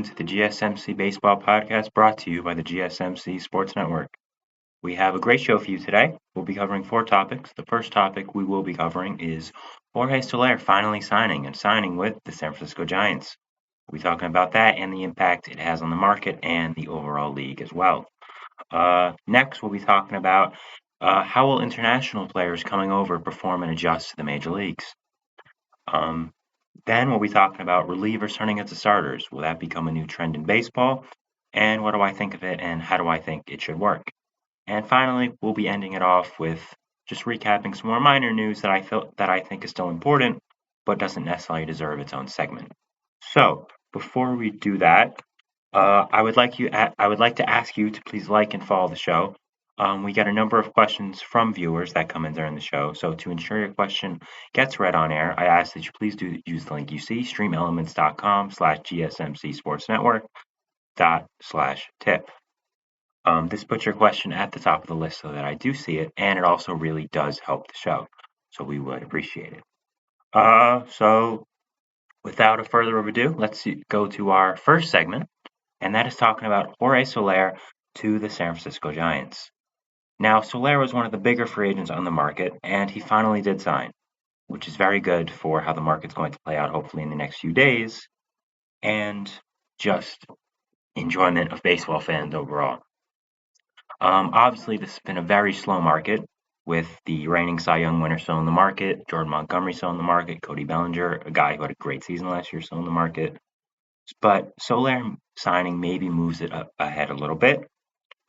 into the GSMC Baseball Podcast brought to you by the GSMC Sports Network. We have a great show for you today. We'll be covering 4 topics. The first topic we will be covering is Jorge Soler finally signing with the San Francisco Giants. We'll be talking about that and the impact it has on the market and the overall league as well. Next, we'll be talking about how will international players coming over perform and adjust to the major leagues. Then we'll be talking about relievers turning into starters. Will that become a new trend in baseball? And what do I think of it and how do I think it should work? And finally, we'll be ending it off with just recapping some more minor news that I think is still important, but doesn't necessarily deserve its own segment. So before we do that, I would like to ask you to please like and follow the show. We get a number of questions from viewers that come in during the show. So to ensure your question gets read on air, I ask that you please use the link you see, streamelements.com/gsmcsportsnetwork./tip. This puts your question at the top of the list so that I do see it, and it also really does help the show. So we would appreciate it. So without a further ado, let's go to our first segment, and that is talking about Jorge Soler to the San Francisco Giants. Now, Soler was one of the bigger free agents on the market, and he finally did sign, which is very good for how the market's going to play out hopefully in the next few days, and just enjoyment of baseball fans overall. Obviously, this has been a very slow market, with the reigning Cy Young winner still in the market, Jordan Montgomery still in the market, Cody Bellinger, a guy who had a great season last year, still in the market. But Soler signing maybe moves it ahead a little bit,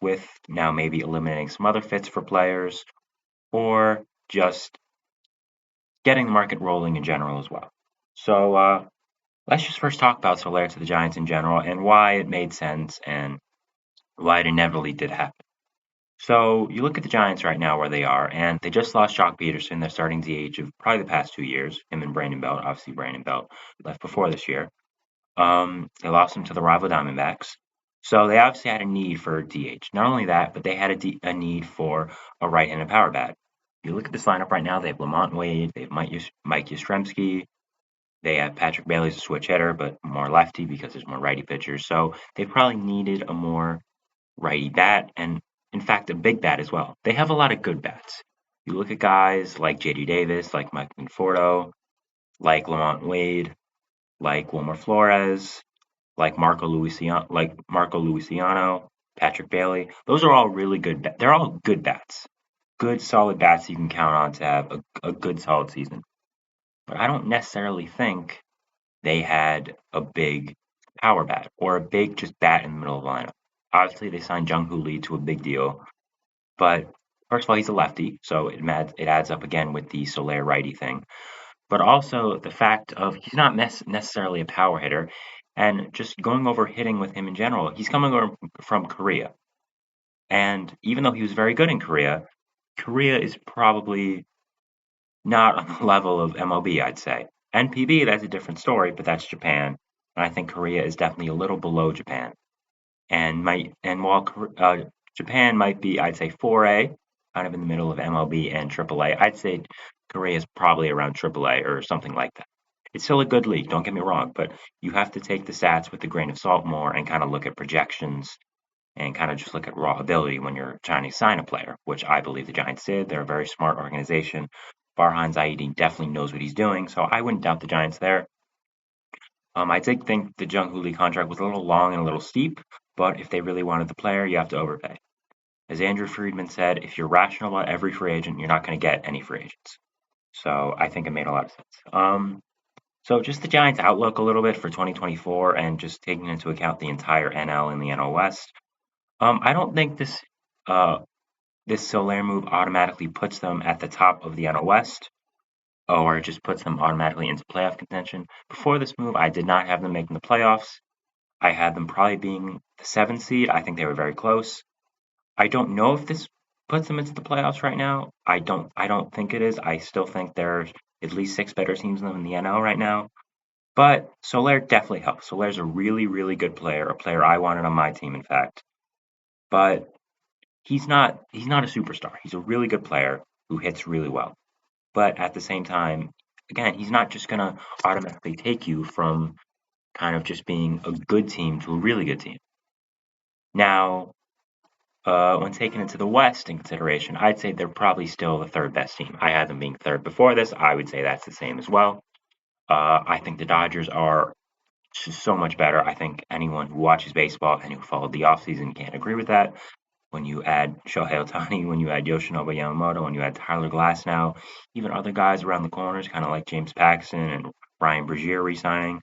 with now maybe eliminating some other fits for players, or just getting the market rolling in general as well. So let's just first talk about Soler to the Giants in general and why it made sense and why it inevitably did happen. So you look at the Giants right now where they are, and they just lost Jock Peterson, their starting DH of probably the past 2 years, him and Brandon Belt. Obviously, Brandon Belt left before this year. They lost him to the rival Diamondbacks. So they obviously had a need for DH. Not only that, but they had a need for a right-handed power bat. You look at this lineup right now, they have Lamont Wade, they have Mike Yastrzemski, they have Patrick Bailey as a switch hitter, but more lefty because there's more righty pitchers. So they probably needed a more righty bat, and in fact, a big bat as well. They have a lot of good bats. You look at guys like J.D. Davis, like Mike Conforto, like Lamont Wade, like Wilmer Flores, like Marco Luciano, Patrick Bailey. Those are all really good. They're all good bats, good solid bats you can count on to have a good solid season. But I don't necessarily think they had a big power bat or a big just bat in the middle of the lineup. Obviously, they signed Jung-Hoo Lee to a big deal, but first of all, he's a lefty, so it adds up again with the Soler righty thing. But also the fact of he's not necessarily a power hitter, and just going over hitting with him in general, he's coming over from Korea. And even though he was very good in Korea, Korea is probably not on the level of MLB, I'd say. NPB, that's a different story, but that's Japan. And I think Korea is definitely a little below Japan. And while Japan might be, I'd say 4A, kind of in the middle of MLB and AAA, I'd say Korea is probably around AAA or something like that. It's still a good league, don't get me wrong, but you have to take the stats with a grain of salt more and kind of look at projections and kind of just look at raw ability when you're trying to sign a player, which I believe the Giants did. They're a very smart organization. Farhan Zaidi definitely knows what he's doing, so I wouldn't doubt the Giants there. I did think the Jung-Hoo Lee contract was a little long and a little steep, but if they really wanted the player, you have to overpay. As Andrew Friedman said, if you're rational about every free agent, you're not going to get any free agents. So I think it made a lot of sense. So just the Giants' outlook a little bit for 2024 and just taking into account the entire NL and the NL West. I don't think this Soler move automatically puts them at the top of the NL West, or it just puts them automatically into playoff contention. Before this move, I did not have them making the playoffs. I had them probably being the 7th seed. I think they were very close. I don't know if this puts them into the playoffs right now. I don't think it is. I still think there's at least 6 better teams than them in the NL right now. But Soler definitely helps. Soler's a really, really good player, a player I wanted on my team, in fact. But he's not a superstar. He's a really good player who hits really well. But at the same time, again, he's not just going to automatically take you from kind of just being a good team to a really good team. Now, when taking into the West in consideration, I'd say they're probably still the third best team. I had them being third before this. I would say that's the same as well. I think the Dodgers are just so much better. I think anyone who watches baseball and who followed the offseason can't agree with that. When you add Shohei Ohtani, when you add Yoshinobu Yamamoto, when you add Tyler Glasnow, even other guys around the corners, kind of like James Paxton and Ryan Brazier re-signing,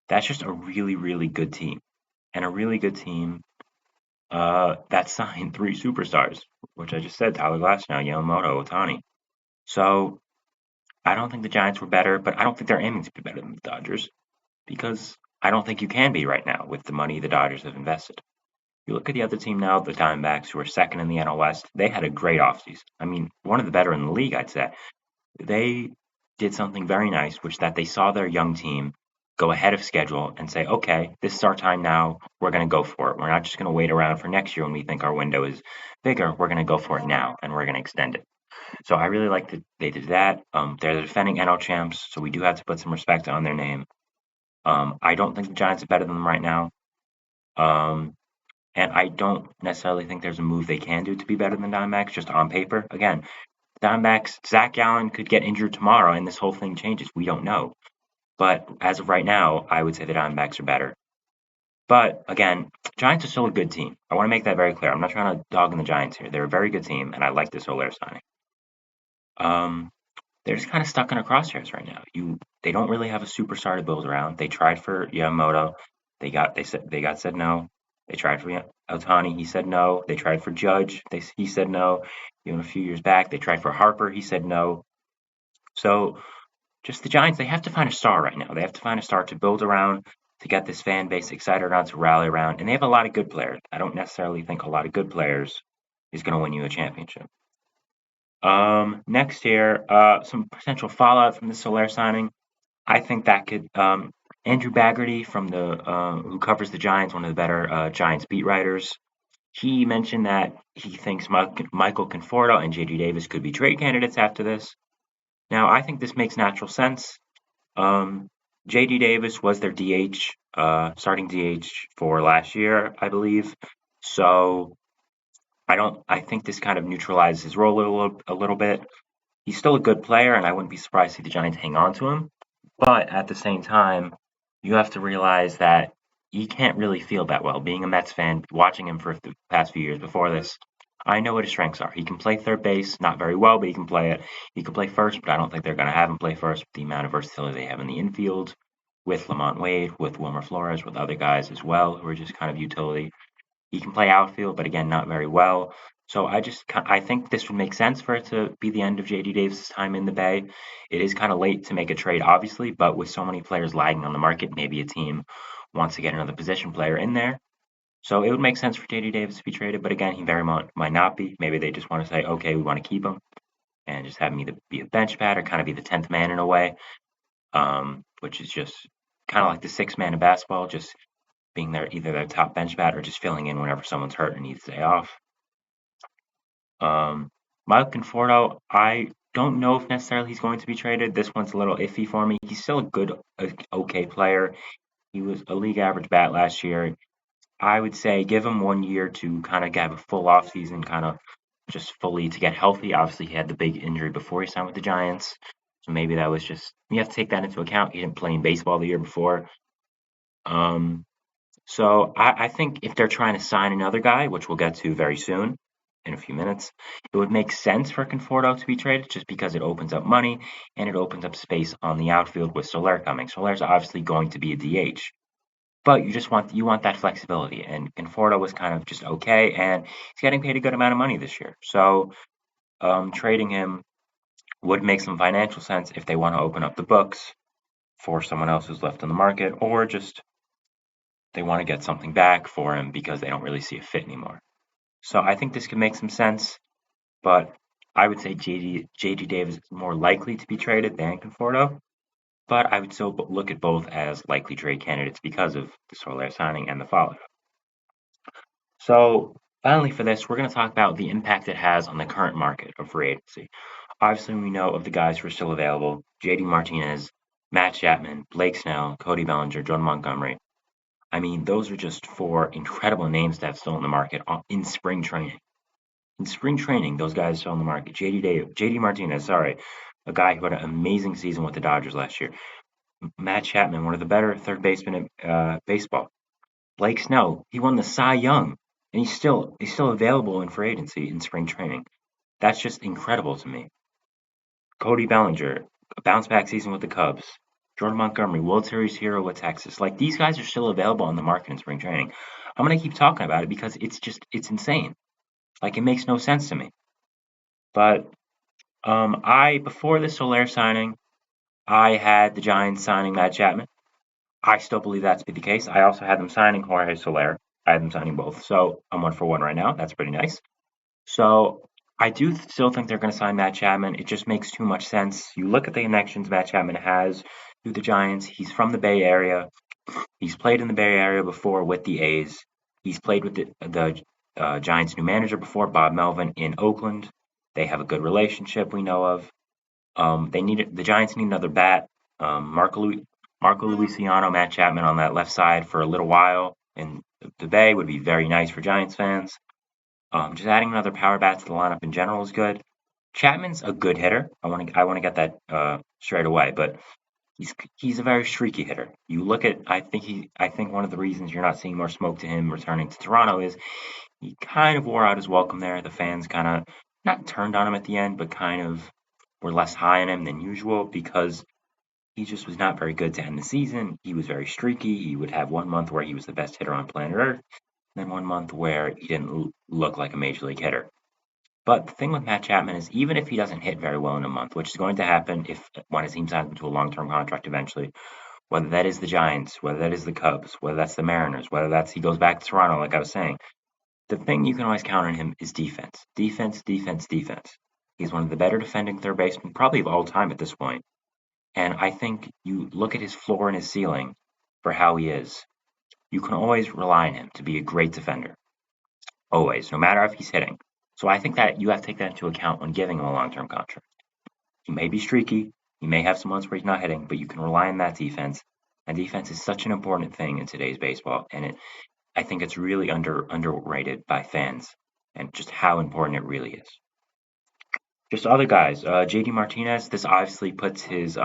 that's just a really, really good team. And a really good team that signed three superstars, which I just said, Tyler Glasnow, Yamamoto, Ohtani. So I don't think the Giants were better, but I don't think they're aiming to be better than the Dodgers because I don't think you can be right now with the money the Dodgers have invested. You look at the other team now, the Diamondbacks, who are second in the NL West. They had a great offseason. I mean, one of the better in the league, I'd say. They did something very nice, which that they saw their young team go ahead of schedule and say, okay, this is our time now. We're going to go for it. We're not just going to wait around for next year when we think our window is bigger. We're going to go for it now, and we're going to extend it. So I really like that they did that. They're the defending NL champs, so we do have to put some respect on their name. I don't think the Giants are better than them right now. And I don't necessarily think there's a move they can do to be better than Diamondbacks, just on paper. Again, Diamondbacks, Zach Gallen could get injured tomorrow and this whole thing changes. We don't know. But as of right now, I would say the Diamondbacks are better. But again, Giants are still a good team. I want to make that very clear. I'm not trying to dog in the Giants here. They're a very good team, and I like the Soler signing. They're just kind of stuck in a crosshairs right now. They don't really have a superstar to build around. They tried for Yamamoto. They got said no. They tried for Ohtani. He said no. They tried for Judge. He said no. Even a few years back, they tried for Harper. He said no. So just the Giants, they have to find a star right now. They have to find a star to build around, to get this fan base excited around, to rally around. And they have a lot of good players. I don't necessarily think a lot of good players is going to win you a championship. Next here, some potential fallout from the Soler signing. I think that could Andrew Baggerty from the who covers the Giants, one of the better Giants beat writers. He mentioned that he thinks Michael Conforto and JD Davis could be trade candidates after this. Now, I think this makes natural sense. JD Davis was their DH, starting DH for last year, I believe. So I think this kind of neutralizes his role a little bit. He's still a good player, and I wouldn't be surprised to see the Giants hang on to him. But at the same time, you have to realize that he can't really feel that well. Being a Mets fan, watching him for the past few years before this, I know what his strengths are. He can play third base, not very well, but he can play it. He can play first, but I don't think they're going to have him play first with the amount of versatility they have in the infield with Lamont Wade, with Wilmer Flores, with other guys as well who are just kind of utility. He can play outfield, but again, not very well. So I think this would make sense for it to be the end of JD Davis' time in the Bay. It is kind of late to make a trade, obviously, but with so many players lagging on the market, maybe a team wants to get another position player in there. So it would make sense for JD Davis to be traded, but again, he very much might not be. Maybe they just want to say, okay, we want to keep him and just have him either be a bench bat or kind of be the 10th man in a way, which is just kind of like the sixth man in basketball, just being either their top bench bat or just filling in whenever someone's hurt and needs a day off. Mike Conforto, I don't know if necessarily he's going to be traded. This one's a little iffy for me. He's still a good, okay player. He was a league average bat last year. I would say give him 1 year to kind of have a full offseason, kind of just fully to get healthy. Obviously, he had the big injury before he signed with the Giants. So maybe that was just, you have to take that into account. He didn't play in baseball the year before. So I think if they're trying to sign another guy, which we'll get to very soon in a few minutes, it would make sense for Conforto to be traded just because it opens up money and it opens up space on the outfield with Soler coming. Soler's obviously going to be a DH, but you want that flexibility. And Conforto was kind of just okay, and he's getting paid a good amount of money this year. So trading him would make some financial sense if they want to open up the books for someone else who's left on the market, or just they want to get something back for him because they don't really see a fit anymore. So I think this could make some sense, but I would say JD Davis is more likely to be traded than Conforto, but I would still look at both as likely trade candidates because of the Soler signing and the follow-up. So finally for this, we're going to talk about the impact it has on the current market of free agency. Obviously, we know of the guys who are still available. JD Martinez, Matt Chapman, Blake Snell, Cody Bellinger, Jordan Montgomery. I mean, those are just four incredible names that have still in the market in spring training. In spring training, those guys are still in the market. JD Martinez, sorry, a guy who had an amazing season with the Dodgers last year. Matt Chapman, one of the better third basemen in baseball. Blake Snell, he won the Cy Young, and he's still available in free agency in spring training. That's just incredible to me. Cody Bellinger, a bounce back season with the Cubs. Jordan Montgomery, World Series hero with Texas. Like these guys are still available on the market in spring training. I'm gonna keep talking about it because it's insane. Like it makes no sense to me. But I before the Soler signing, I had the Giants signing Matt Chapman. I still believe that to be the case. I also had them signing Jorge Soler. I had them signing both. So I'm 1 for 1 right now. That's pretty nice. So I do still think they're going to sign Matt Chapman. It just makes too much sense. You look at the connections Matt Chapman has to the Giants. He's from the Bay Area. He's played in the Bay Area before with the A's. He's played with the Giants' new manager before, Bob Melvin, in Oakland. They have a good relationship we know of. The Giants need another bat. Marco Luciano, Matt Chapman on that left side for a little while, and the Bay would be very nice for Giants fans. Just adding another power bat to the lineup in general is good. Chapman's a good hitter. I want to get that straight away, but he's a very streaky hitter. You look at I think one of the reasons you're not seeing more smoke to him returning to Toronto is he kind of wore out his welcome there. The fans kind of not turned on him at the end, but kind of were less high on him than usual because he just was not very good to end the season. He was very streaky. He would have 1 month where he was the best hitter on planet Earth, then 1 month where he didn't look like a major league hitter. But the thing with Matt Chapman is even if he doesn't hit very well in a month, which is going to happen if when his team signs him to a long-term contract eventually, whether that is the Giants, whether that is the Cubs, whether that's the Mariners, whether that's he goes back to Toronto, like I was saying, the thing you can always count on him is defense. Defense, defense, defense. He's one of the better defending third basemen probably of all time at this point. And I think you look at his floor and his ceiling for how he is. You can always rely on him to be a great defender. Always, no matter if he's hitting. So I think that you have to take that into account when giving him a long-term contract. He may be streaky, he may have some months where he's not hitting, but you can rely on that defense. And defense is such an important thing in today's baseball, and I think it's really underrated by fans, and just how important it really is. Just other guys, JD Martinez. This obviously puts his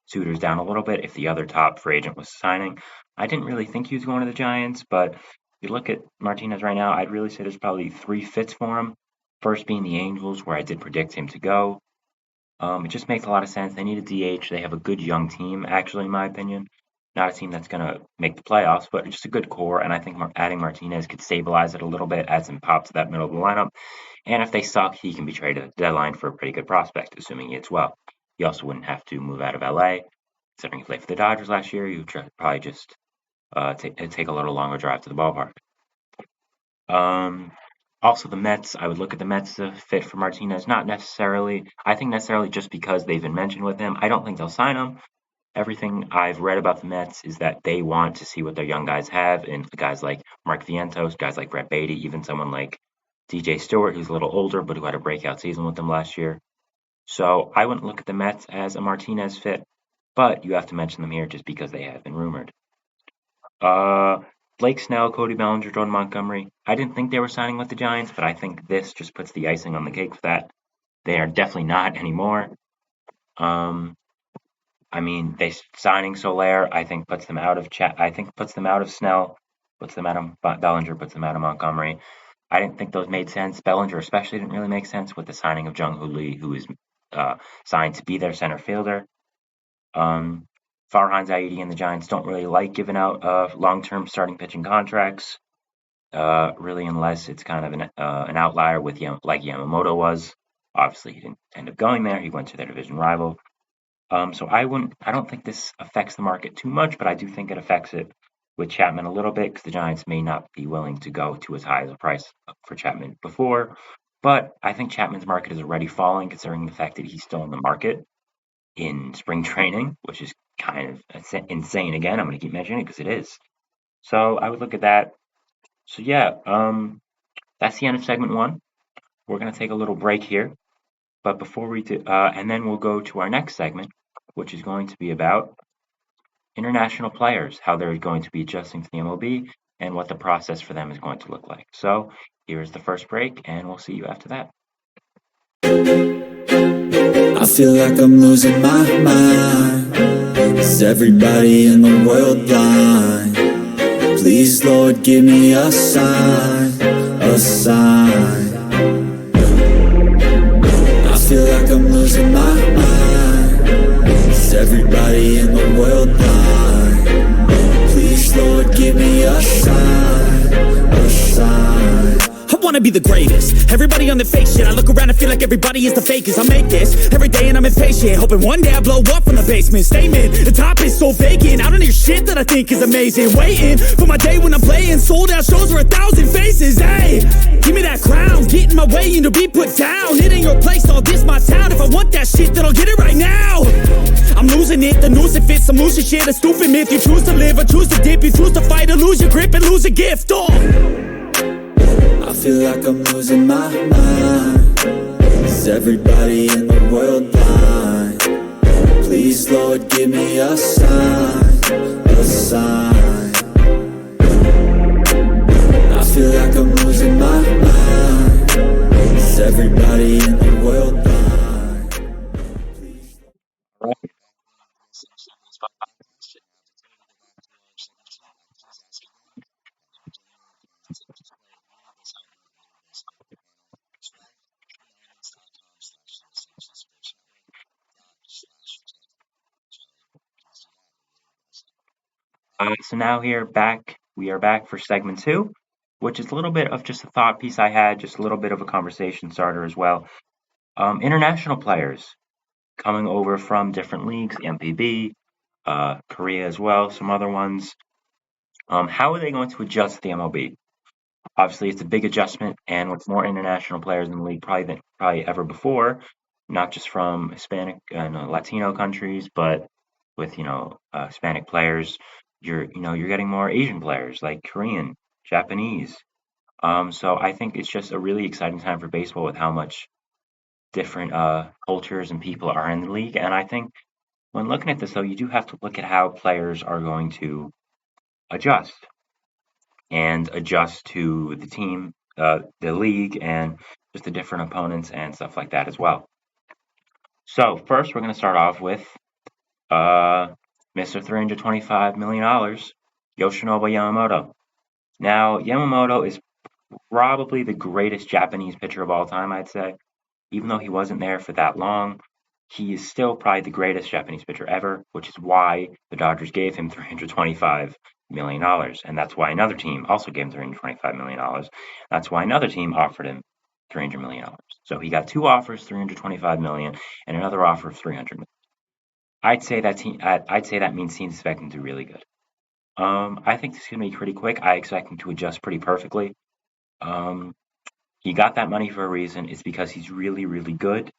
suitors down a little bit if the other top free agent was signing. I didn't really think he was going to the Giants, but if you look at Martinez right now, I'd really say there's probably three fits for him. First being the Angels, where I did predict him to go. It just makes a lot of sense. They need a DH. They have a good young team, actually, in my opinion. Not a team that's going to make the playoffs, but just a good core. And I think adding Martinez could stabilize it a little bit, add some pop to that middle of the lineup. And if they suck, he can be traded at the deadline for a pretty good prospect, assuming he hits well. He also wouldn't have to move out of LA. Considering he played for the Dodgers last year, you would probably just take a little longer drive to the ballpark. Also, the Mets, I would look at the Mets to fit for Martinez. Not necessarily, I think necessarily just because they've been mentioned with him. I don't think they'll sign him. Everything I've read about the Mets is that they want to see what their young guys have, and guys like Mark Vientos, guys like Brett Beatty, even someone like DJ Stewart, who's a little older but who had a breakout season with them last year. So I wouldn't look at the Mets as a Martinez fit, but you have to mention them here just because they have been rumored. Uh, Blake Snell, Cody Bellinger, Jordan Montgomery. I didn't think they were signing with the Giants, but I think this just puts the icing on the cake for that. They are definitely not anymore. I mean, they signing Soler, I think puts them out of I think puts them out of Snell, puts them out of Bellinger, puts them out of Montgomery. I didn't think those made sense. Bellinger especially didn't really make sense with the signing of Jung Hoo Lee, who is signed to be their center fielder. Farhan Zaidi and the Giants don't really like giving out long-term starting pitching contracts, really, unless it's kind of an outlier with like Yamamoto was. Obviously, he didn't end up going there. He went to their division rival. So I don't think this affects the market too much, but I do think it affects it with Chapman a little bit because the Giants may not be willing to go to as high as a price for Chapman before. But I think Chapman's market is already falling considering the fact that he's still in the market in spring training, which is kind of insane. Again, I'm going to keep mentioning it because it is. So I would look at that. So yeah, that's the end of segment one. We're going to take a little break here. But before we do, and then we'll go to our next segment, which is going to be about international players, how they're going to be adjusting to the MLB, and what the process for them is going to look like. So here's the first break, and we'll see you after that. I feel like I'm losing my mind. Is everybody in the world blind? Please, Lord, give me a sign, a sign. I feel like I'm losing my mind. Is everybody in the world blind? Please, Lord, give me a sign, a sign. I wanna be the greatest. Everybody on the fake shit. I look around and feel like everybody is the fakest. I make this every day and I'm impatient, hoping one day I blow up from the basement. Statement, the top is so vacant. I don't hear shit that I think is amazing. Waiting for my day when I'm playing sold out shows for 1,000 faces. Hey, give me that crown, get in my way and to be put down. It ain't your place, all this my town. If I want that shit, then I'll get it right now. I'm losing it, the noose it fits. I'm losing shit, a stupid myth. You choose to live or choose to dip. You choose to fight or lose your grip and lose a gift. I feel like I'm losing my mind. Is everybody in the world blind? Please, Lord, give me a sign, a sign. I feel like I'm losing my mind. Is everybody in the world blind? Right. So now we are back for segment two, which is a little bit of just a thought piece I had, just a little bit of a conversation starter as well. International players coming over from different leagues, MPB, Korea as well, some other ones. How are they going to adjust to the MLB? Obviously, it's a big adjustment, and with more international players in the league probably ever before, not just from Hispanic and Latino countries, but with Hispanic players, you're getting more Asian players like Korean, Japanese. So I think it's just a really exciting time for baseball with how much different cultures and people are in the league. And I think when looking at this, though, you do have to look at how players are going to adjust to the team, the league, and just the different opponents and stuff like that as well. So first, we're going to start off with Mr. $325 million, Yoshinobu Yamamoto. Now, Yamamoto is probably the greatest Japanese pitcher of all time, I'd say. Even though he wasn't there for that long, he is still probably the greatest Japanese pitcher ever, which is why the Dodgers gave him $325 million. And that's why another team also gave him $325 million. That's why another team offered him $300 million. So he got two offers, $325 million, and another offer of $300 million. I'd say that means teams expect him to do really good. I think this is going to be pretty quick. I expect him to adjust pretty perfectly. He got that money for a reason. It's because he's really, really good,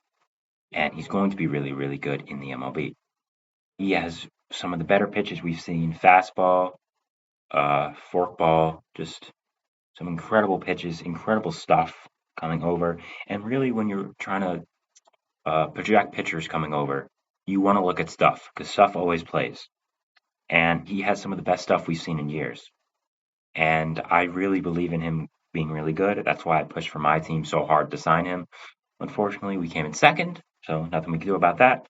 and he's going to be really, really good in the MLB. He has some of the better pitches we've seen: fastball, forkball, just some incredible pitches, incredible stuff coming over. And really, when you're trying to project pitchers coming over, you want to look at stuff because stuff always plays. And he has some of the best stuff we've seen in years. And I really believe in him being really good. That's why I pushed for my team so hard to sign him. Unfortunately, we came in second, so nothing we can do about that.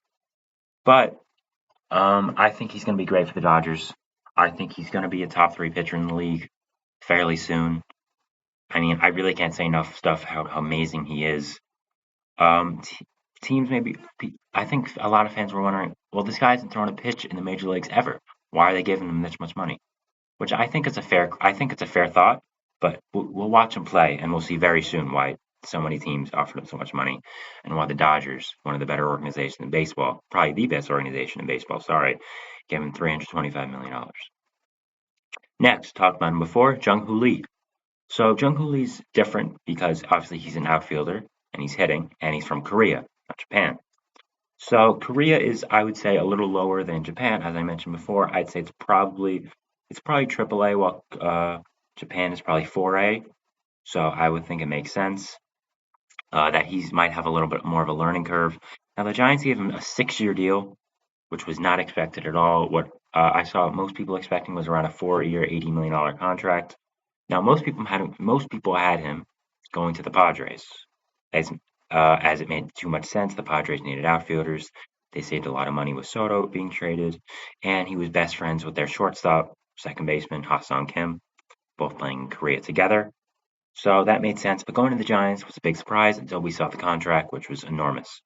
But I think he's going to be great for the Dodgers. I think he's going to be a top three pitcher in the league fairly soon. I mean, I really can't say enough stuff how amazing he is. Teams maybe. I think a lot of fans were wondering, well, this guy hasn't thrown a pitch in the major leagues ever. Why are they giving him this much money? Which I think it's a fair thought, but we'll watch him play and we'll see very soon why so many teams offered him so much money and why the Dodgers, one of the better organizations in baseball, probably the best organization in baseball, gave him $325 million. Next, talked about him before, Jung-Hoo Lee. So Jung-Hoo Lee's different because obviously he's an outfielder and he's hitting and he's from Korea, not Japan. So Korea is, I would say, a little lower than Japan, as I mentioned before. I'd say it's probably AAA, while Japan is probably 4A. So I would think it makes sense that he might have a little bit more of a learning curve. Now the Giants gave him a 6-year deal, which was not expected at all. What I saw most people expecting was around a 4-year, $80 million contract. Now, most people had him going to the Padres, as as it made too much sense. The Padres needed outfielders. They saved a lot of money with Soto being traded, and he was best friends with their shortstop, second baseman Ha-Seong Kim, both playing in Korea together. So that made sense. But going to the Giants was a big surprise until we saw the contract, which was enormous.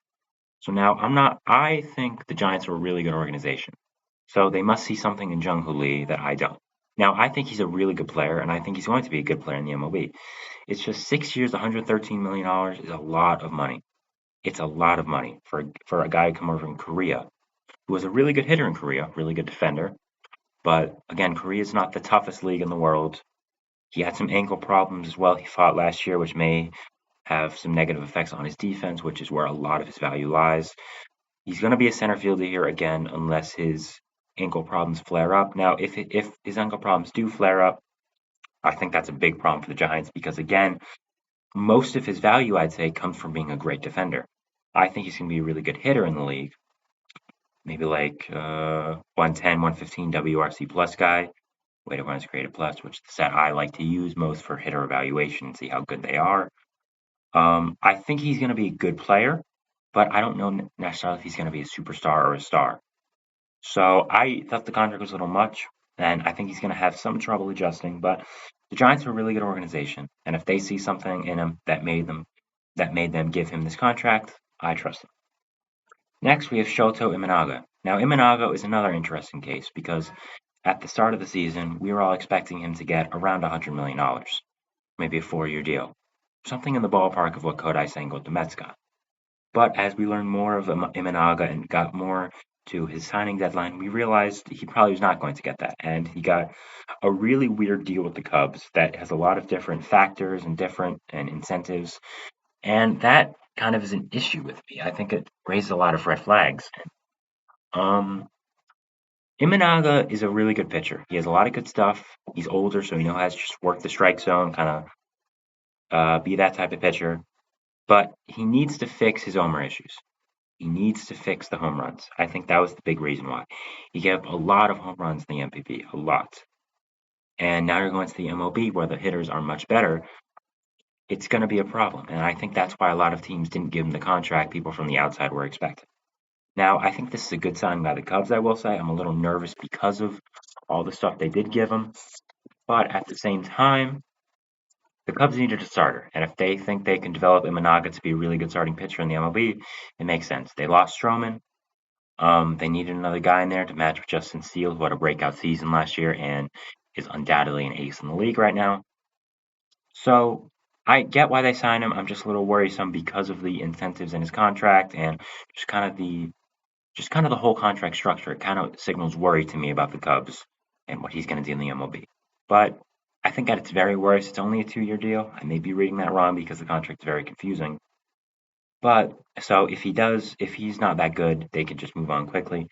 So now I think the Giants are a really good organization. So they must see something in Jung Hoo Lee that I don't. Now, I think he's a really good player, and I think he's going to be a good player in the MLB. It's just 6 years, $113 million is a lot of money. It's a lot of money for a guy who come over from Korea, who was a really good hitter in Korea, really good defender. But again, Korea is not the toughest league in the world. He had some ankle problems as well. He fought last year, which may have some negative effects on his defense, which is where a lot of his value lies. He's going to be a center fielder here again, unless his ankle problems flare up. Now, if his ankle problems do flare up, I think that's a big problem for the Giants because, again, most of his value, I'd say, comes from being a great defender. I think he's going to be a really good hitter in the league, maybe like 110, 115 WRC plus guy. Weighted runs created plus, which is the set I like to use most for hitter evaluation and see how good they are. I think he's going to be a good player, but I don't know necessarily if he's going to be a superstar or a star. So I thought the contract was a little much, and I think he's going to have some trouble adjusting. But the Giants are a really good organization, and if they see something in him that made them give him this contract, I trust them. Next, we have Shoto Imanaga. Now, Imanaga is another interesting case because at the start of the season, we were all expecting him to get around $100 million, maybe a 4-year deal, something in the ballpark of what Kodai Senga the Mets got. But as we learned more of Imanaga and got more to his signing deadline, we realized he probably was not going to get that. And he got a really weird deal with the Cubs that has a lot of different factors and different incentives. And that kind of is an issue with me. I think it raises a lot of red flags. Um, Imanaga is a really good pitcher. He has a lot of good stuff. He's older, so he knows how to just work the strike zone, kind of be that type of pitcher. But he needs to fix his Omer issues. He needs to fix the home runs. I think that was the big reason why. He gave up a lot of home runs in the MVP, a lot. And now you're going to the MLB where the hitters are much better. It's going to be a problem. And I think that's why a lot of teams didn't give him the contract people from the outside were expecting. Now, I think this is a good sign by the Cubs, I will say. I'm a little nervous because of all the stuff they did give him. But at the same time, the Cubs needed a starter, and if they think they can develop Imanaga to be a really good starting pitcher in the MLB, it makes sense. They lost Stroman. They needed another guy in there to match with Justin Steele, who had a breakout season last year and is undoubtedly an ace in the league right now. So I get why they signed him. I'm just a little worrisome because of the incentives in his contract and just kind of the whole contract structure. It kind of signals worry to me about the Cubs and what he's going to do in the MLB. But I think at its very worst, it's only a 2-year deal. I may be reading that wrong because the contract's very confusing. But so if he's not that good, they could just move on quickly.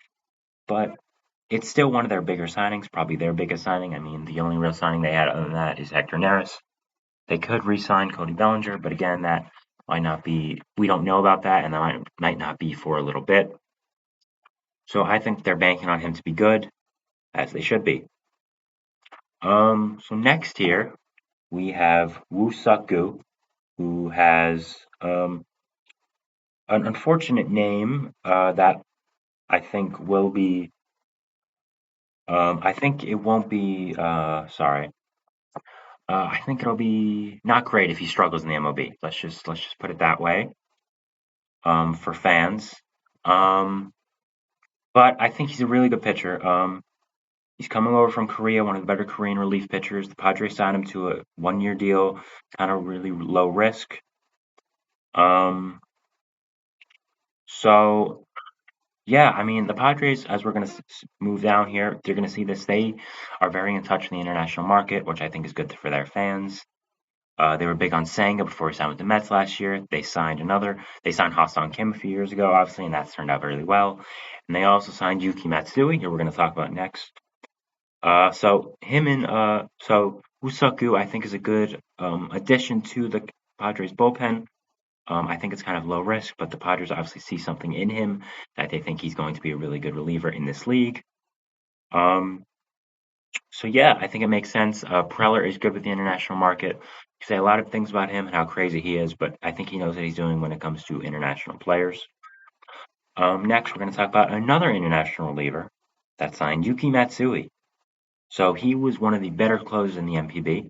But it's still one of their bigger signings, probably their biggest signing. I mean, the only real signing they had other than that is Hector Neris. They could re-sign Cody Bellinger, but again, that might not be. We don't know about that, and that might not be for a little bit. So I think they're banking on him to be good, as they should be. So next here we have Woo Suk-gu, who has an unfortunate name that I think will be. I think it won't be. Sorry. I think it'll be not great if he struggles in the MLB. Let's just put it that way. For fans. But I think he's a really good pitcher. He's coming over from Korea, one of the better Korean relief pitchers. The Padres signed him to a 1-year deal, kind of really low risk. So yeah, I mean the Padres, as we're going to move down here, they're going to see this. They are very in touch in the international market, which I think is good for their fans. They were big on Senga before he signed with the Mets last year. They signed Ha-Seong Kim a few years ago, obviously, and that's turned out really well. And they also signed Yuki Matsui, who we're going to talk about next. So Usaku, I think, is a good addition to the Padres bullpen. I think it's kind of low risk, but the Padres obviously see something in him that they think he's going to be a really good reliever in this league. Um, so yeah, I think it makes sense. Preller is good with the international market. You say a lot of things about him and how crazy he is, but I think he knows what he's doing when it comes to international players. Next, we're going to talk about another international reliever that signed Yuki Matsui. So he was one of the better closers in the MPB,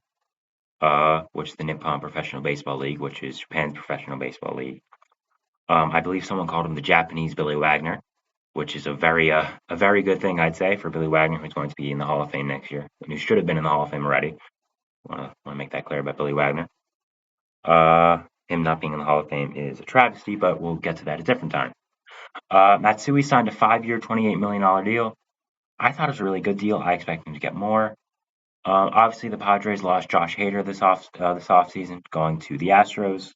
which is the Nippon Professional Baseball League, which is Japan's professional baseball league. I believe someone called him the Japanese Billy Wagner, which is a very good thing, I'd say, for Billy Wagner, who's going to be in the Hall of Fame next year, and who should have been in the Hall of Fame already. Want to make that clear about Billy Wagner. Him not being in the Hall of Fame is a travesty, but we'll get to that at a different time. Matsui signed a 5-year, $28 million deal. I thought it was a really good deal. I expect him to get more. Obviously, the Padres lost Josh Hader this offseason, going to the Astros.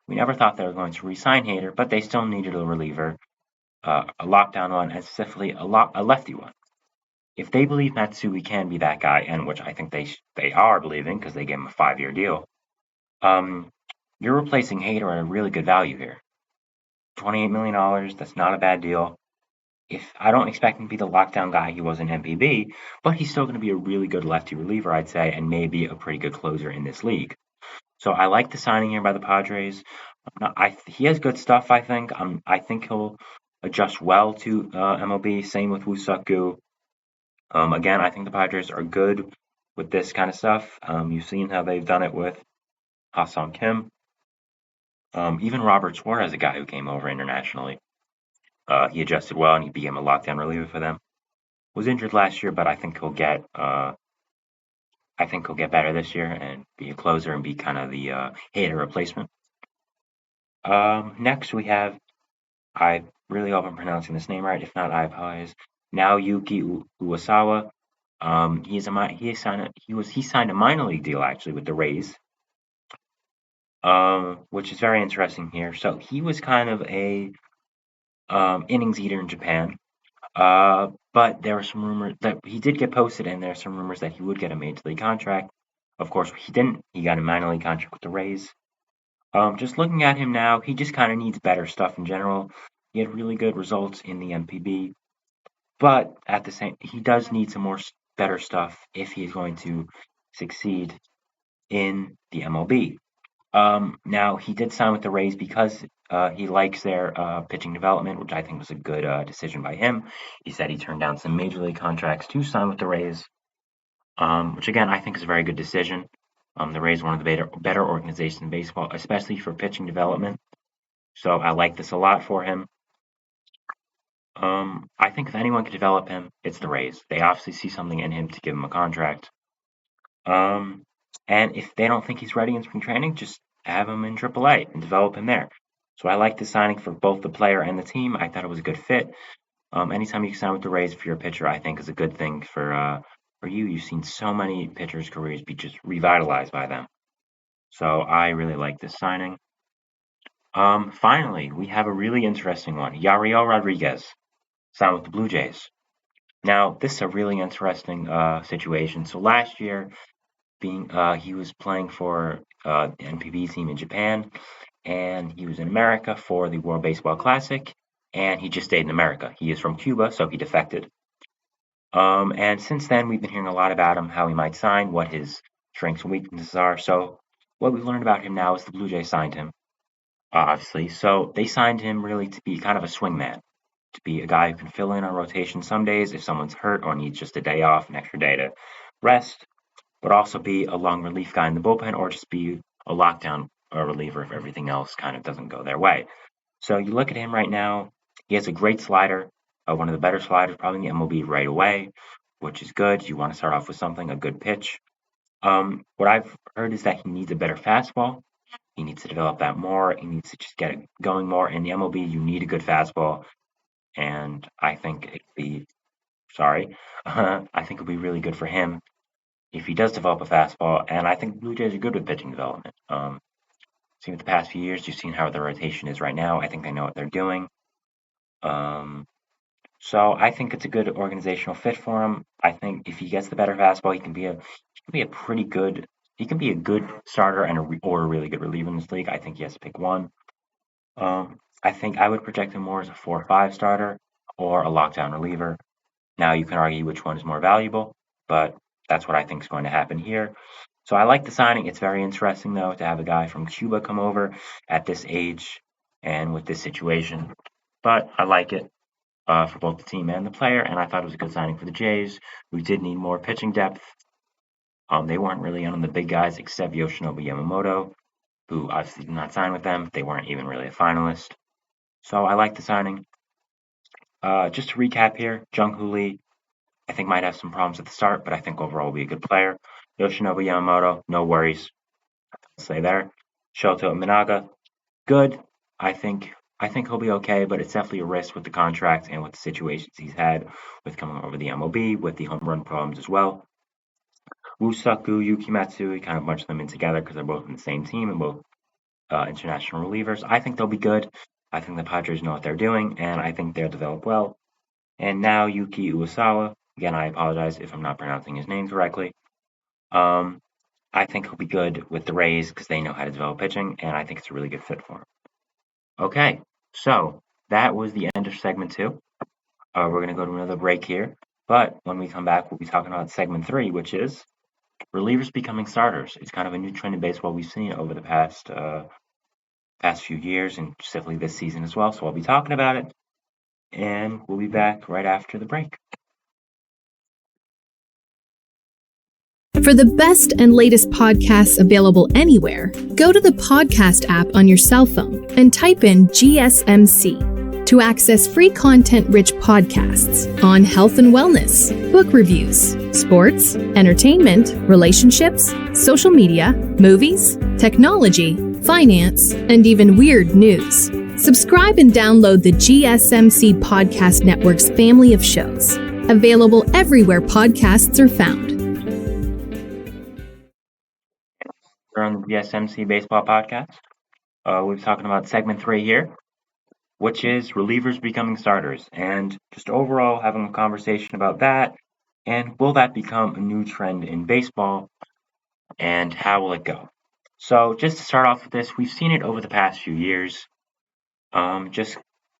We never thought they were going to re-sign Hader, but they still needed a reliever, a lockdown one, and specifically a lefty one. If they believe Matsui can be that guy, and which I think they are believing because they gave him a 5-year deal, um, you're replacing Hader at a really good value here. $28 million, that's not a bad deal. If I don't expect him to be the lockdown guy he was in MPB, but he's still going to be a really good lefty reliever, I'd say, and maybe a pretty good closer in this league. So I like the signing here by the Padres. He has good stuff, I think. I think he'll adjust well to MLB. Same with Woo-Suk-Gu. Again, I think the Padres are good with this kind of stuff. You've seen how they've done it with Ha-Sung Kim. Even Robert Suarez, a guy who came over internationally. He adjusted well and he became a lockdown reliever for them. Was injured last year, but I think he'll get better this year and be a closer and be kind of the Hader replacement. Next we have, I really hope I'm pronouncing this name right. If not, I apologize. Naoyuki Uwasawa. He signed a minor league deal actually with the Rays, which is very interesting here. So he was kind of a innings eater in Japan. But there were some rumors that he did get posted, and there are some rumors that he would get a major league contract. Of course, he didn't. He got a minor league contract with the Rays. Just looking at him now, he just kind of needs better stuff in general. He had really good results in the MPB, but at the same, he does need some more better stuff if he is going to succeed in the MLB. Now he did sign with the Rays because he likes their pitching development, which I think was a good decision by him. He said he turned down some major league contracts to sign with the Rays, which again I think is a very good decision. The Rays are one of the better organizations in baseball, especially for pitching development. So I like this a lot for him. I think if anyone could develop him, it's the Rays. They obviously see something in him to give him a contract. Um, and if they don't think he's ready in spring training, just have him in AAA and develop him there. So I like the signing for both the player and the team. I thought it was a good fit. Anytime you can sign with the Rays for your pitcher, I think is a good thing for you. You've seen so many pitchers' careers be just revitalized by them. So I really like this signing. Finally, we have a really interesting one. Yariel Rodriguez signed with the Blue Jays. Now, this is a really interesting situation. So last year, he was playing for the NPB team in Japan, and he was in America for the World Baseball Classic, and he just stayed in America. He is from Cuba, so he defected. And since then, we've been hearing a lot about him, how he might sign, what his strengths and weaknesses are. So what we've learned about him now is the Blue Jays signed him, obviously. So they signed him really to be kind of a swingman, to be a guy who can fill in on rotation some days if someone's hurt or needs just a day off, an extra day to rest, but also be a long relief guy in the bullpen or just be a lockdown reliever if everything else kind of doesn't go their way. So you look at him right now, he has a great slider, one of the better sliders probably in the MLB right away, which is good. You want to start off with something, a good pitch. What I've heard is that he needs a better fastball. He needs to develop that more. He needs to just get it going more. In the MLB, you need a good fastball, and I think I think it'll be really good for him if he does develop a fastball, and I think Blue Jays are good with pitching development. Seen with the past few years, you've seen how their rotation is right now. I think they know what they're doing. So I think it's a good organizational fit for him. I think if he gets the better fastball, he can be a pretty good. He can be a good starter and or a really good reliever in this league. I think he has to pick one. I think I would project him more as a 4 or 5 starter or a lockdown reliever. Now you can argue which one is more valuable, but that's what I think is going to happen here. So I like the signing. It's very interesting, though, to have a guy from Cuba come over at this age and with this situation. But I like it for both the team and the player, and I thought it was a good signing for the Jays, who did need more pitching depth. They weren't really on the big guys except Yoshinobu Yamamoto, who obviously did not sign with them. They weren't even really a finalist. So I like the signing. Just to recap here, Jung-Hoo Lee, I think might have some problems at the start, but I think overall will be a good player. Yoshinobu Yamamoto, no worries. I'll say there. Shoto Minaga, good. I think I think he'll be okay, but it's definitely a risk with the contract and with the situations he's had with coming over the MLB, with the home run problems as well. Wusaku, Yuki Matsui, kind of bunch them in together because they're both in the same team and both international relievers. I think they'll be good. I think the Padres know what they're doing, and I think they'll develop well. And now Yuki Uesawa. Again, I apologize if I'm not pronouncing his name correctly. Um, I think he'll be good with the Rays because they know how to develop pitching, and I think it's a really good fit for him. Okay, so that was the end of segment 2. We're going to go to another break here, but when we come back, we'll be talking about segment 3, which is relievers becoming starters. It's kind of a new trend in baseball we've seen over the past few years, and specifically this season as well. So I'll be talking about it, and we'll be back right after the break. For the best and latest podcasts available anywhere, go to the podcast app on your cell phone and type in GSMC to access free content-rich podcasts on health and wellness, book reviews, sports, entertainment, relationships, social media, movies, technology, finance, and even weird news. Subscribe and download the GSMC Podcast Network's family of shows, available everywhere podcasts are found. We're on the GSMC Baseball Podcast. We're talking about segment 3 here, which is relievers becoming starters, and just overall having a conversation about that, and will that become a new trend in baseball, and how will it go? So just to start off with this, we've seen it over the past few years, just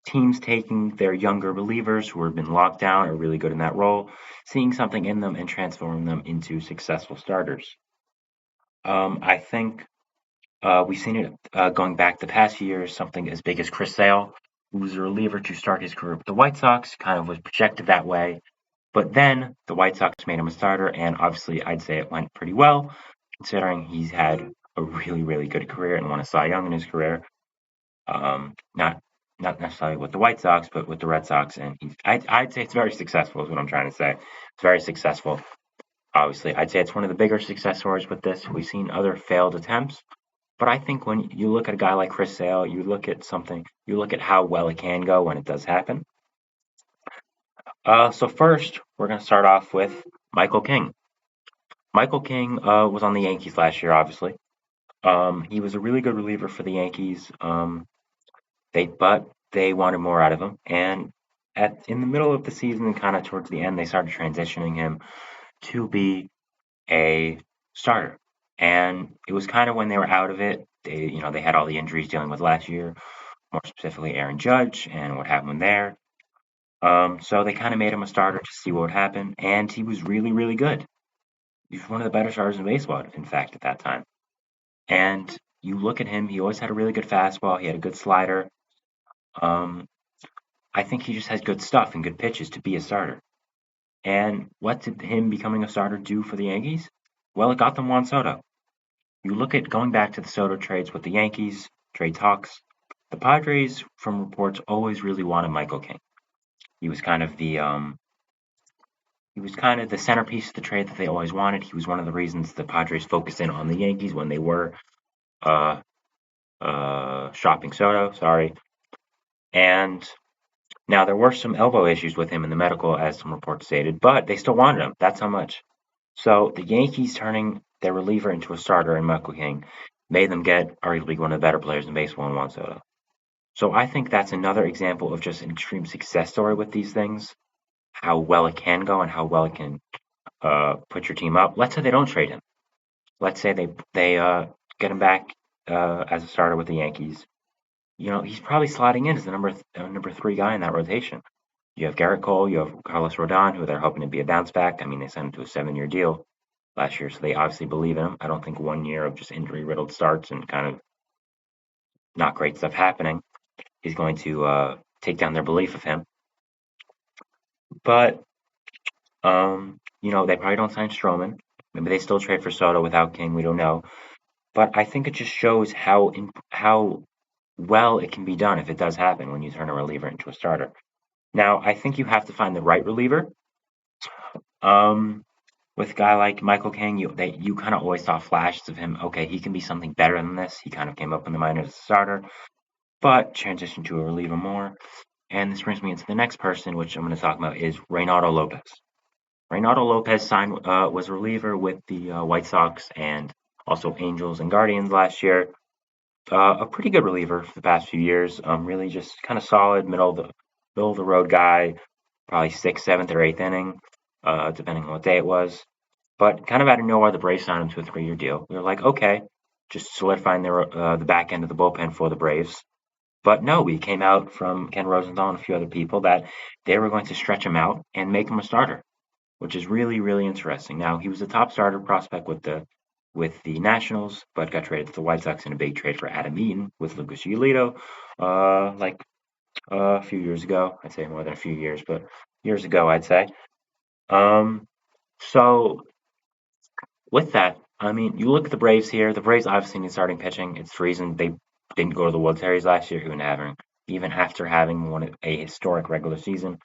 teams taking their younger relievers who have been locked down or really good in that role, seeing something in them and transforming them into successful starters. I think we've seen it going back the past years, something as big as Chris Sale, who was a reliever to start his career with the White Sox, kind of was projected that way. But then the White Sox made him a starter, and obviously I'd say it went pretty well, considering he's had a really, really good career and won a Cy Young in his career. Not necessarily with the White Sox, but with the Red Sox, and I'd say it's very successful. Is what I'm trying to say. It's very successful. Obviously, I'd say it's one of the bigger success stories with this. We've seen other failed attempts, but I think when you look at a guy like Chris Sale, you look at how well it can go when it does happen. So first, we're going to start off with Michael King. Michael King was on the Yankees last year, obviously. He was a really good reliever for the Yankees. But they wanted more out of him, and in the middle of the season and kind of towards the end, they started transitioning him to be a starter. And it was kind of when they were out of it. They had all the injuries dealing with last year, more specifically Aaron Judge and what happened there. So they kind of made him a starter to see what would happen, and he was really, really good. He was one of the better starters in baseball, in fact, at that time. And you look at him; he always had a really good fastball. He had a good slider. I think he just has good stuff and good pitches to be a starter. And what did him becoming a starter do for the Yankees? Well, it got them Juan Soto. You look at going back to the Soto trades with the Yankees, trade talks, the Padres, from reports, always really wanted Michael King. He was kind of the centerpiece of the trade that they always wanted. He was one of the reasons the Padres focused in on the Yankees when they were shopping Soto. Sorry. And now there were some elbow issues with him in the medical, as some reports stated, but they still wanted him. That's how much. So the Yankees turning their reliever into a starter in Michael King made them get arguably one of the better players in baseball in Juan Soto. So I think that's another example of just an extreme success story with these things, how well it can go and how well it can put your team up. Let's say they don't trade him. Let's say they get him back as a starter with the Yankees. he's probably slotting in as the number 3 guy in that rotation. You have Garrett Cole, you have Carlos Rodon, who they're hoping to be a bounce back. I mean, they signed him to a 7-year deal last year, so they obviously believe in him. I don't think 1 year of just injury-riddled starts and kind of not great stuff happening is going to take down their belief of him. But, they probably don't sign Stroman. Maybe they still trade for Soto without King. We don't know. But I think it just shows how well it can be done if it does happen when you turn a reliever into a starter. Now, I think you have to find the right reliever. With a guy like Michael King, you kind of always saw flashes of him. Okay, he can be something better than this. He kind of came up in the minors as a starter, but transitioned to a reliever more. And this brings me into the next person, which I'm going to talk about, is Reynaldo Lopez. Reynaldo Lopez was a reliever with the White Sox and also Angels and Guardians last year. A pretty good reliever for the past few years. Really just kind of solid, middle of the road guy, probably 6th, 7th, or 8th inning, depending on what day it was. But kind of out of nowhere, the Braves signed him to a 3-year deal. We were like, okay, just solidifying the back end of the bullpen for the Braves. But no, we came out from Ken Rosenthal and a few other people that they were going to stretch him out and make him a starter, which is really, really interesting. Now, he was a top starter prospect with the Nationals, but got traded to the White Sox in a big trade for Adam Eaton with Lucas Giolito, like a few years ago. I'd say more than a few years, but years ago, I'd say. So with that, I mean, you look at the Braves here. The Braves obviously need starting pitching. It's the reason they didn't go to the World Series last year, even after having a historic regular season.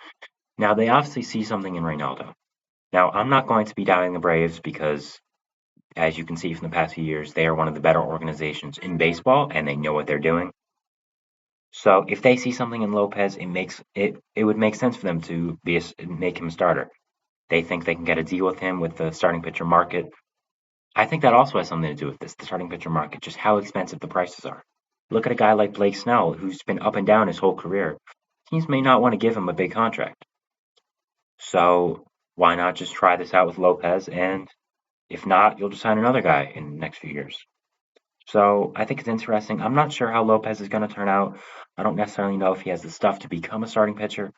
Now they obviously see something in Reynaldo. Now I'm not going to be doubting the Braves because, as you can see from the past few years, they are one of the better organizations in baseball, and they know what they're doing. So if they see something in Lopez, it would make sense for them to make him a starter. They think they can get a deal with him with the starting pitcher market. I think that also has something to do with this, the starting pitcher market, just how expensive the prices are. Look at a guy like Blake Snell, who's been up and down his whole career. Teams may not want to give him a big contract. So why not just try this out with Lopez? And if not, you'll just sign another guy in the next few years. So I think it's interesting. I'm not sure how Lopez is going to turn out. I don't necessarily know if he has the stuff to become a starting pitcher.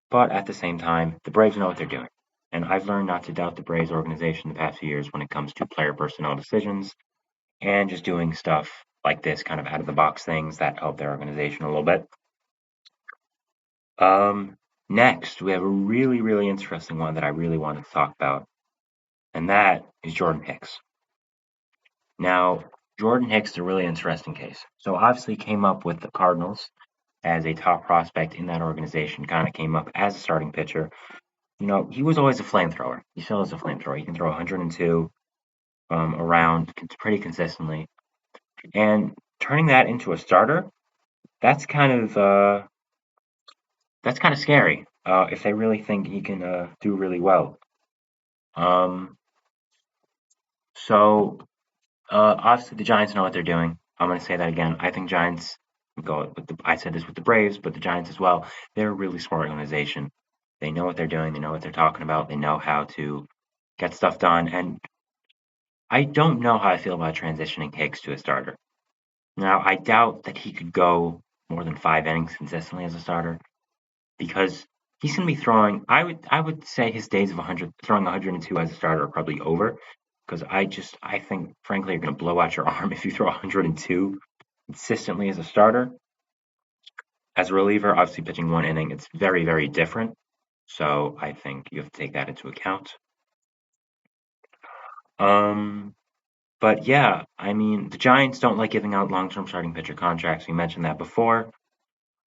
But at the same time, the Braves know what they're doing. And I've learned not to doubt the Braves organization the past few years when it comes to player personnel decisions and just doing stuff like this, kind of out of the box things that help their organization a little bit. Next, we have a really, really interesting one that I really wanted to talk about, and that is Jordan Hicks. Now, Jordan Hicks is a really interesting case. So obviously came up with the Cardinals as a top prospect in that organization, kind of came up as a starting pitcher. He was always a flamethrower. He still is a flamethrower. He can throw 102 around pretty consistently. And turning that into a starter, that's kind of scary if they really think he can do really well. So obviously the Giants know what they're doing. I'm going to say that again. I think Giants I said this with the Braves, but the Giants as well. They're a really smart organization. They know what they're doing. They know what they're talking about. They know how to get stuff done. And I don't know how I feel about transitioning Hicks to a starter. Now, I doubt that he could go more than 5 innings consistently as a starter because he's going to be throwing. I would say his days of throwing 102 as a starter are probably over because I think frankly you're going to blow out your arm if you throw 102 consistently as a starter. As a reliever, obviously pitching 1 inning, it's very, very different. So I think you have to take that into account. But yeah, I mean, the Giants don't like giving out long-term starting pitcher contracts. We mentioned that before.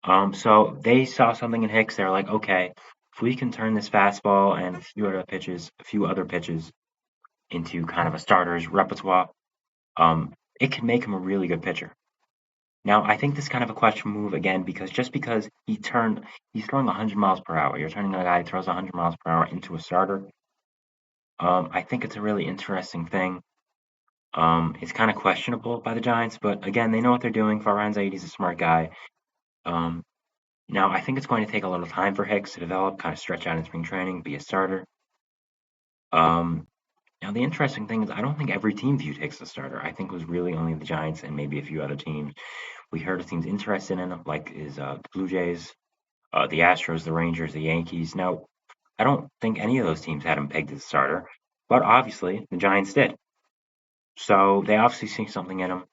So they saw something in Hicks. They're like, okay, if we can turn this fastball and a few other pitches into kind of a starter's repertoire, it can make him a really good pitcher. Now, I think this is kind of a question move again because just because he's throwing 100 miles per hour, you're turning a guy who throws 100 miles per hour into a starter. I think it's a really interesting thing. It's kind of questionable by the Giants, but again, they know what they're doing. Farhan Zaidi's a smart guy. Now, I think it's going to take a little time for Hicks to develop, kind of stretch out in spring training, be a starter. And Now, the interesting thing is I don't think every team viewed Hicks as a starter. I think it was really only the Giants and maybe a few other teams. We heard of teams interested in him, like the Blue Jays, the Astros, the Rangers, the Yankees. Now, I don't think any of those teams had him pegged as a starter, but obviously the Giants did. So they obviously see something in him.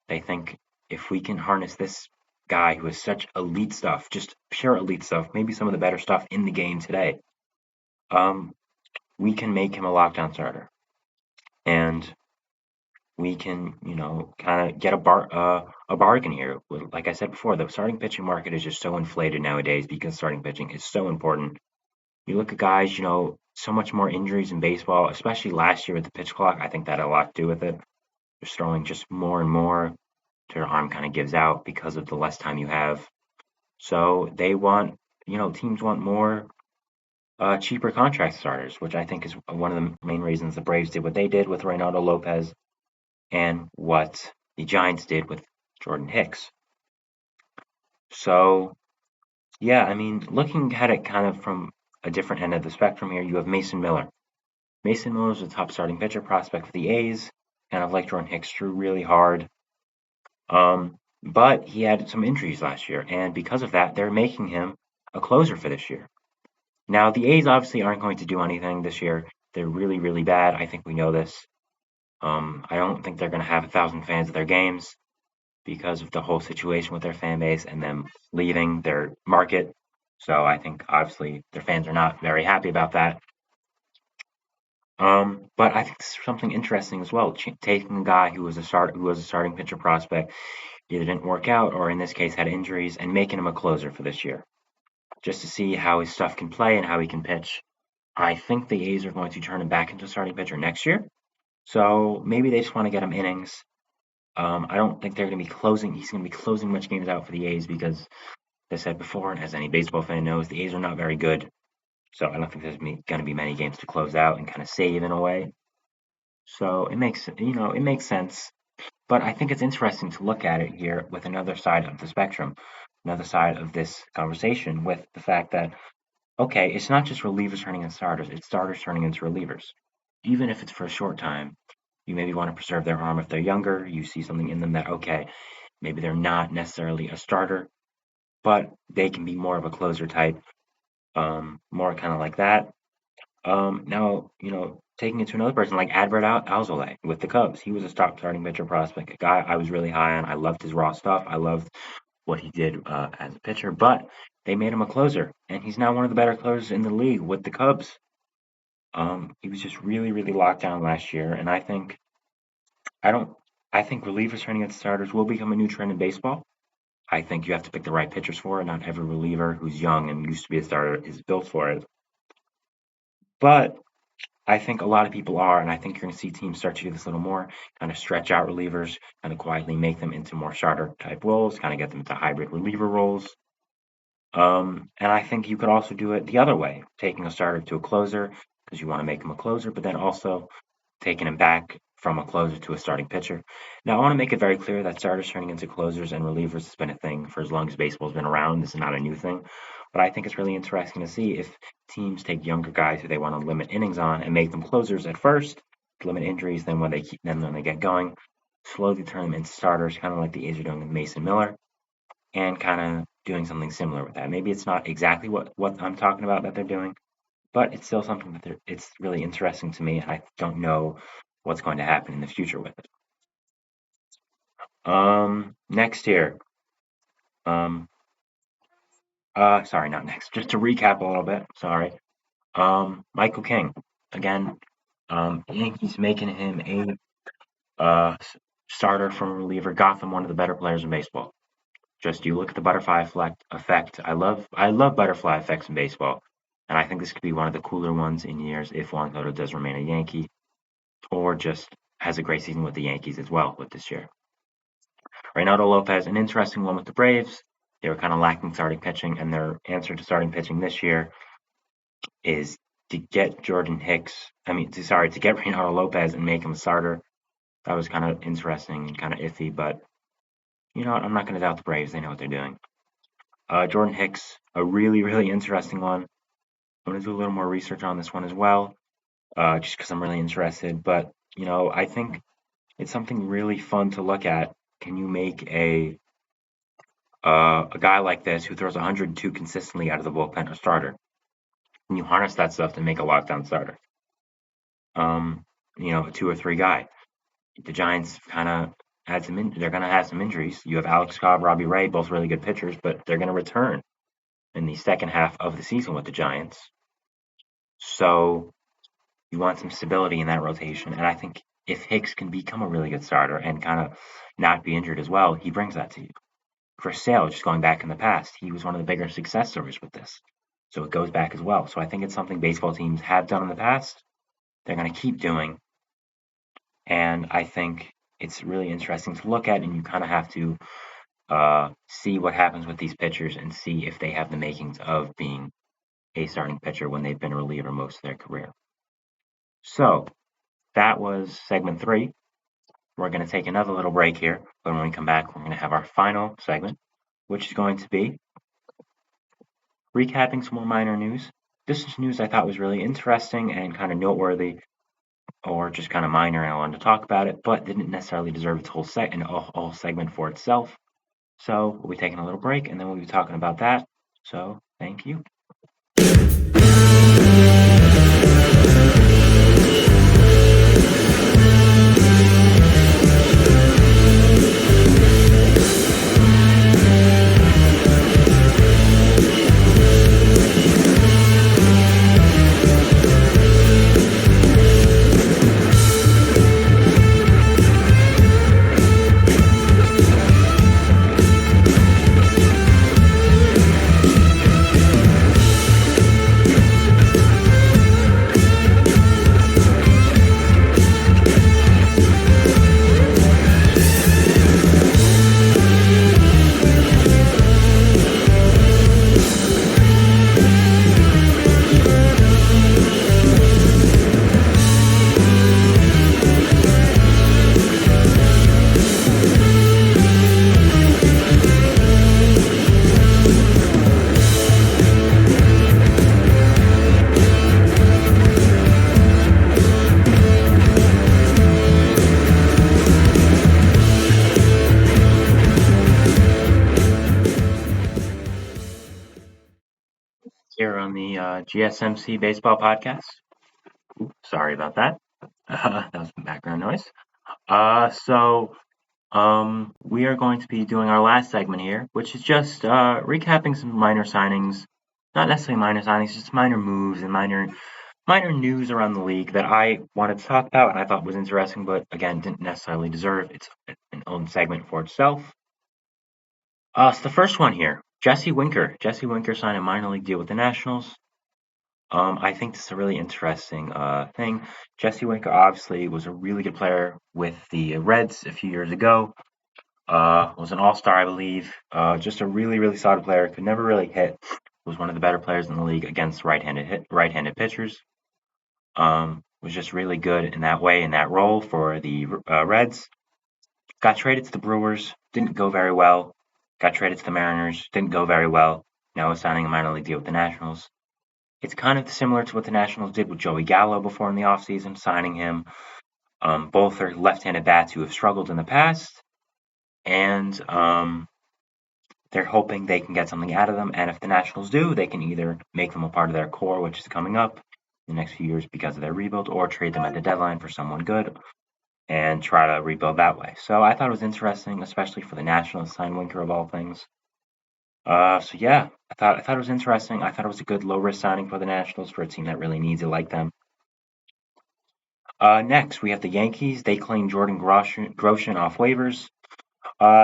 They think if we can harness this guy who has such elite stuff, just pure elite stuff, maybe some of the better stuff in the game today, um, we can make him a lockdown starter. And we can, kind of get a bargain here. Like I said before, the starting pitching market is just so inflated nowadays because starting pitching is so important. You look at guys, so much more injuries in baseball, especially last year with the pitch clock. I think that had a lot to do with it. Just throwing just more and more till your arm kind of gives out because of the less time you have. So they want, teams want more cheaper contract starters, which I think is one of the main reasons the Braves did what they did with Reynaldo Lopez and what the Giants did with Jordan Hicks. So, yeah, I mean, looking at it kind of from a different end of the spectrum here, you have Mason Miller. Mason Miller is the top starting pitcher prospect for the A's, kind of like Jordan Hicks, threw really hard. But he had some injuries last year, and because of that, they're making him a closer for this year. Now, the A's obviously aren't going to do anything this year. They're really, really bad. I think we know this. I don't think they're going to have 1,000 fans at their games because of the whole situation with their fan base and them leaving their market. So I think obviously their fans are not very happy about that. But I think this is something interesting as well. Taking a guy who was a starting pitcher prospect, either didn't work out or in this case had injuries, and making him a closer for this year, just to see how his stuff can play and how he can pitch. I think the A's are going to turn him back into a starting pitcher next year. So maybe they just want to get him innings. I don't think they're going to be closing. He's going to be closing much games out for the A's because, as I said before, and as any baseball fan knows, the A's are not very good. So I don't think there's going to be many games to close out and kind of save in a way. So it makes sense. But I think it's interesting to look at it here with another side of the spectrum, another side of this conversation with the fact that, okay, it's not just relievers turning into starters, it's starters turning into relievers. Even if it's for a short time, you maybe want to preserve their arm if they're younger. You see something in them that, okay, maybe they're not necessarily a starter, but they can be more of a closer type, more kind of like that. Now, taking it to another person like Adbert Alzolay with the Cubs. He was a starting pitcher prospect, a guy I was really high on. I loved his raw stuff. I loved what he did as a pitcher, but they made him a closer, and he's now one of the better closers in the league with the Cubs. He was just really, really locked down last year, and I think relievers turning into starters will become a new trend in baseball. I think you have to pick the right pitchers for it. Not every reliever who's young and used to be a starter is built for it. But I think a lot of people are, and I think you're going to see teams start to do this a little more, kind of stretch out relievers, kind of quietly make them into more starter type roles, kind of get them into hybrid reliever roles. And I think you could also do it the other way, taking a starter to a closer because you want to make him a closer, but then also taking him back from a closer to a starting pitcher. Now, I want to make it very clear that starters turning into closers and relievers has been a thing for as long as baseball's been around. This is not a new thing. But I think it's really interesting to see if teams take younger guys who they want to limit innings on and make them closers at first, limit injuries, then when they get going, slowly turn them into starters, kind of like the A's are doing with Mason Miller, and kind of doing something similar with that. Maybe it's not exactly what I'm talking about that they're doing, but it's still something that it's really interesting to me. I don't know what's going to happen in the future with it. Next here. Sorry, not next. Just to recap a little bit. Sorry. Michael King. Again, Yankees making him a starter from a reliever got them one of the better players in baseball. Just you look at the butterfly effect. I love butterfly effects in baseball, and I think this could be one of the cooler ones in years if Juan Soto does remain a Yankee, or just has a great season with the Yankees as well with this year. Reynaldo Lopez, an interesting one with the Braves. They were kind of lacking starting pitching, and their answer to starting pitching this year is to get Jordan Hicks. To get Reynaldo Lopez and make him a starter. That was kind of interesting and kind of iffy, but you know what? I'm not going to doubt the Braves. They know what they're doing. Jordan Hicks, a really, really interesting one. I'm going to do a little more research on this one as well. just because I'm really interested. But I think it's something really fun to look at. Can you make a guy like this who throws 102 consistently out of the bullpen a starter? Can you harness that stuff to make a lockdown starter? Um, a 2 or 3 guy. The Giants kind of had they're going to have some injuries. You have Alex Cobb, Robbie Ray, both really good pitchers, but they're going to return in the second half of the season with the Giants. So you want some stability in that rotation. And I think if Hicks can become a really good starter and kind of not be injured as well, he brings that to you. For Sale, just going back in the past, he was one of the bigger success stories with this. So it goes back as well. So I think it's something baseball teams have done in the past. They're going to keep doing. And I think it's really interesting to look at, and you kind of have to see what happens with these pitchers and see if they have the makings of being a starting pitcher when they've been a reliever most of their career. So that was segment 3. We're going to take another little break here, but when we come back, we're going to have our final segment, which is going to be recapping some more minor news. This is news I thought was really interesting and kind of noteworthy, or just kind of minor, and I wanted to talk about it, but didn't necessarily deserve its whole segment for itself. So we'll be taking a little break, and then we'll be talking about that. So thank you. Here on the GSMC Baseball Podcast. Oops, sorry about that. That was some background noise. We are going to be doing our last segment here, which is just recapping some minor signings. Not necessarily minor signings, just minor moves and minor news around the league that I wanted to talk about and I thought was interesting, but again, didn't necessarily deserve its own segment for itself. So the first one here, Jesse Winker. Jesse Winker signed a minor league deal with the Nationals. I think this is a really interesting thing. Jesse Winker obviously was a really good player with the Reds a few years ago. Was an all-star, I believe. Just a really, really solid player. Could never really hit. Was one of the better players in the league against right-handed pitchers. Was just really good in that way, in that role for the Reds. Got traded to the Brewers. Didn't go very well. Got traded to the Mariners. Didn't go very well. Now is signing a minor league deal with the Nationals. It's kind of similar to what the Nationals did with Joey Gallo before in the offseason, signing him. Both are left-handed bats who have struggled in the past, and they're hoping they can get something out of them. And if the Nationals do, they can either make them a part of their core, which is coming up in the next few years because of their rebuild, or trade them at the deadline for someone good and try to rebuild that way. So I thought it was interesting, especially for the Nationals to sign Winker of all things. So yeah, I thought it was interesting. I thought it was a good low risk signing for the Nationals for a team that really needs it like them. Next, we have the Yankees. They claim Jordan Groshans off waivers.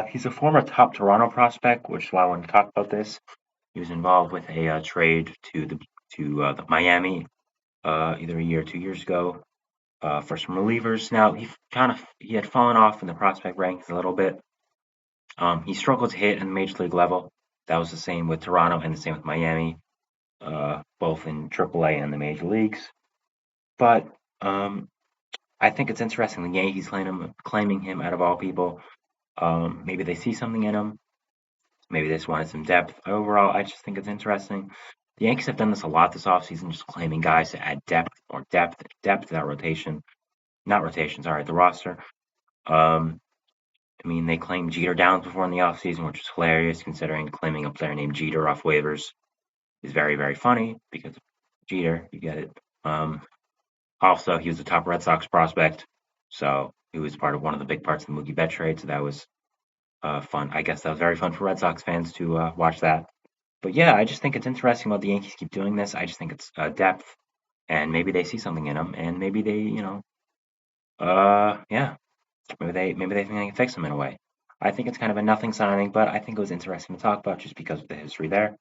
He's a former top Toronto prospect, which is why I wanted to talk about this. He was involved with a trade to the Miami either a year or 2 years ago for some relievers. Now he had fallen off in the prospect rankings a little bit. He struggled to hit in the major league level. That was the same with Toronto and the same with Miami, both in AAA and the major leagues. But I think it's interesting. The Yankees claiming him out of all people. Maybe they see something in him. Maybe they just wanted some depth. Overall, I just think it's interesting. The Yankees have done this a lot this offseason, just claiming guys to add depth to that rotation. Not rotation, sorry, the roster. I mean, they claimed Jeter Downs before in the offseason, which is hilarious considering claiming a player named Jeter off waivers is very, very funny because Jeter, you get it. Also, he was the top Red Sox prospect, so he was part of one of the big parts of the Mookie Betts trade, so that was fun. I guess that was very fun for Red Sox fans to watch that. But yeah, I just think it's interesting while the Yankees keep doing this. I just think it's depth, and maybe they see something in him, and maybe they, yeah, maybe they think they can fix him in a way. I think it's kind of a nothing signing, but I think it was interesting to talk about just because of the history there.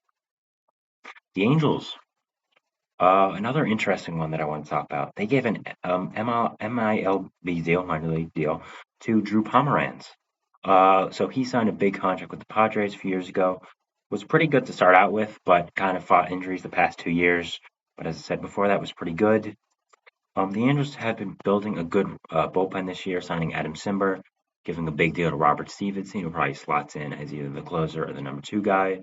The Angels, another interesting one that I want to talk about. They gave an MILB deal, minor league deal, to Drew Pomeranz. So he signed a big contract with the Padres a few years ago. Was pretty good to start out with, but kind of fought injuries the past 2 years. But as I said before, that was pretty good. The Angels have been building a good bullpen this year, signing Adam Simber, giving a big deal to Robert Stevenson, who probably slots in as either the closer or the number 2 guy.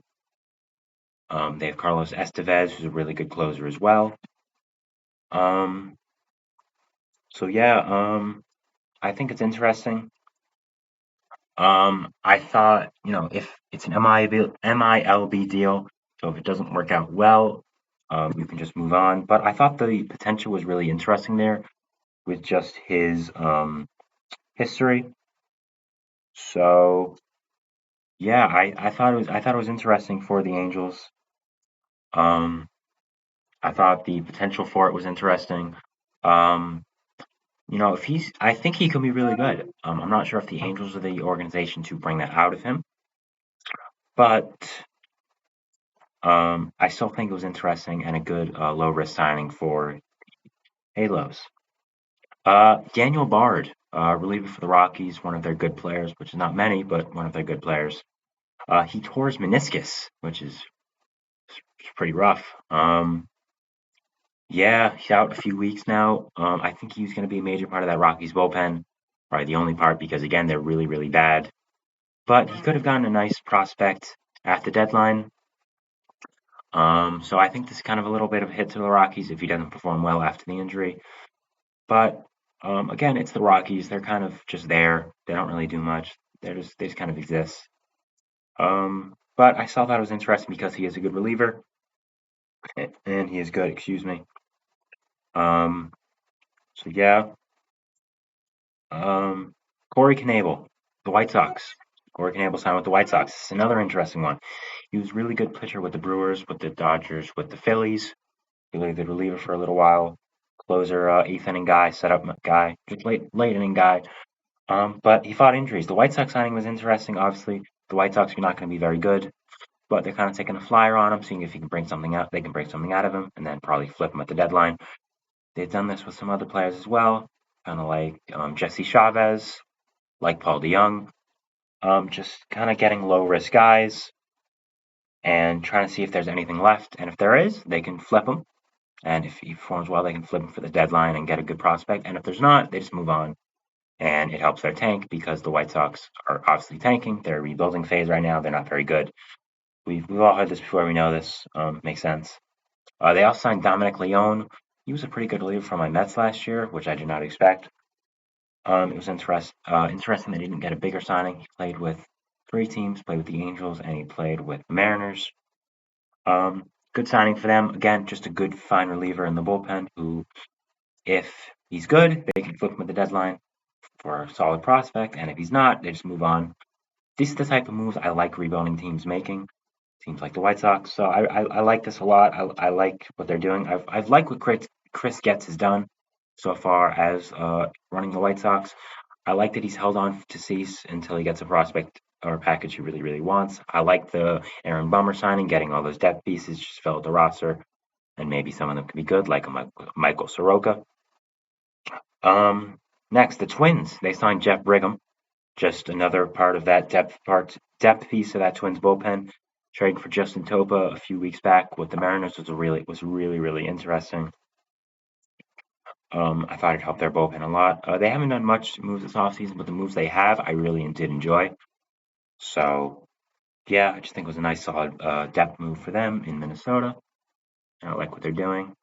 They have Carlos Estevez, who's a really good closer as well. So yeah, I think it's interesting. I thought, if it's an MILB deal, so if it doesn't work out well, you can just move on. But I thought the potential was really interesting there with just his history. So yeah, I thought it was interesting for the Angels. I thought the potential for it was interesting. Um, I think he could be really good. I'm not sure if the Angels are the organization to bring that out of him, but I still think it was interesting and a good low risk signing for Halos. Daniel Bard, reliever for the Rockies, one of their good players, which is not many, but one of their good players. He tore his meniscus, which is pretty rough. Yeah, he's out a few weeks now. I think he's going to be a major part of that Rockies bullpen. Probably the only part because, again, they're really, really bad. But he could have gotten a nice prospect at the deadline. So I think this is kind of a little bit of a hit to the Rockies if he doesn't perform well after the injury. But again, it's the Rockies. They're kind of just there. They don't really do much. They just kind of exist. But I still thought it was interesting because he is a good reliever, and he is good. Excuse me. So yeah. Corey Knebel, the White Sox. Corey Knebel signed with the White Sox. This is another interesting one. He was a really good pitcher with the Brewers, with the Dodgers, with the Phillies. Really good reliever for a little while. Closer, eighth inning guy, setup guy, just late inning guy. But he fought injuries. The White Sox signing was interesting. Obviously, the White Sox are not going to be very good, but they're kind of taking a flyer on him, seeing if he can bring something out. They can bring something out of him, and then probably flip him at the deadline. They've done this with some other players as well, kind of like Jesse Chavez, like Paul DeYoung. Just kind of getting low risk guys and trying to see if there's anything left. And if there is, they can flip him. And if he performs well, they can flip him for the deadline and get a good prospect. And if there's not, they just move on. And it helps their tank because the White Sox are obviously tanking. They're rebuilding phase right now. They're not very good. We've all heard this before. We know this. Makes sense. They also signed Dominic Leone. He was a pretty good reliever for my Mets last year, which I did not expect. It was interesting that he didn't get a bigger signing. He played with 3 teams, played with the Angels, and he played with the Mariners. Good signing for them. Again, just a good, fine reliever in the bullpen who, if he's good, they can flip him at the deadline for a solid prospect, and if he's not, they just move on. These are the type of moves I like rebuilding teams making. Teams like the White Sox. So I like this a lot. I like what they're doing. I've liked what Chris Getz has done so far as running the White Sox. I like that he's held on to Cease until he gets a prospect or a package he really, really wants. I like the Aaron Bummer signing, getting all those depth pieces, just fill out the roster, and maybe some of them can be good, like a Michael Soroka. Next, the Twins. They signed Jeff Brigham, just another part of that depth piece of that Twins bullpen. Trading for Justin Topa a few weeks back with the Mariners was really, really interesting. I thought it helped their bullpen a lot. They haven't done much moves this offseason, but the moves they have, I really did enjoy. So, yeah, I just think it was a nice, solid depth move for them in Minnesota. I like what they're doing.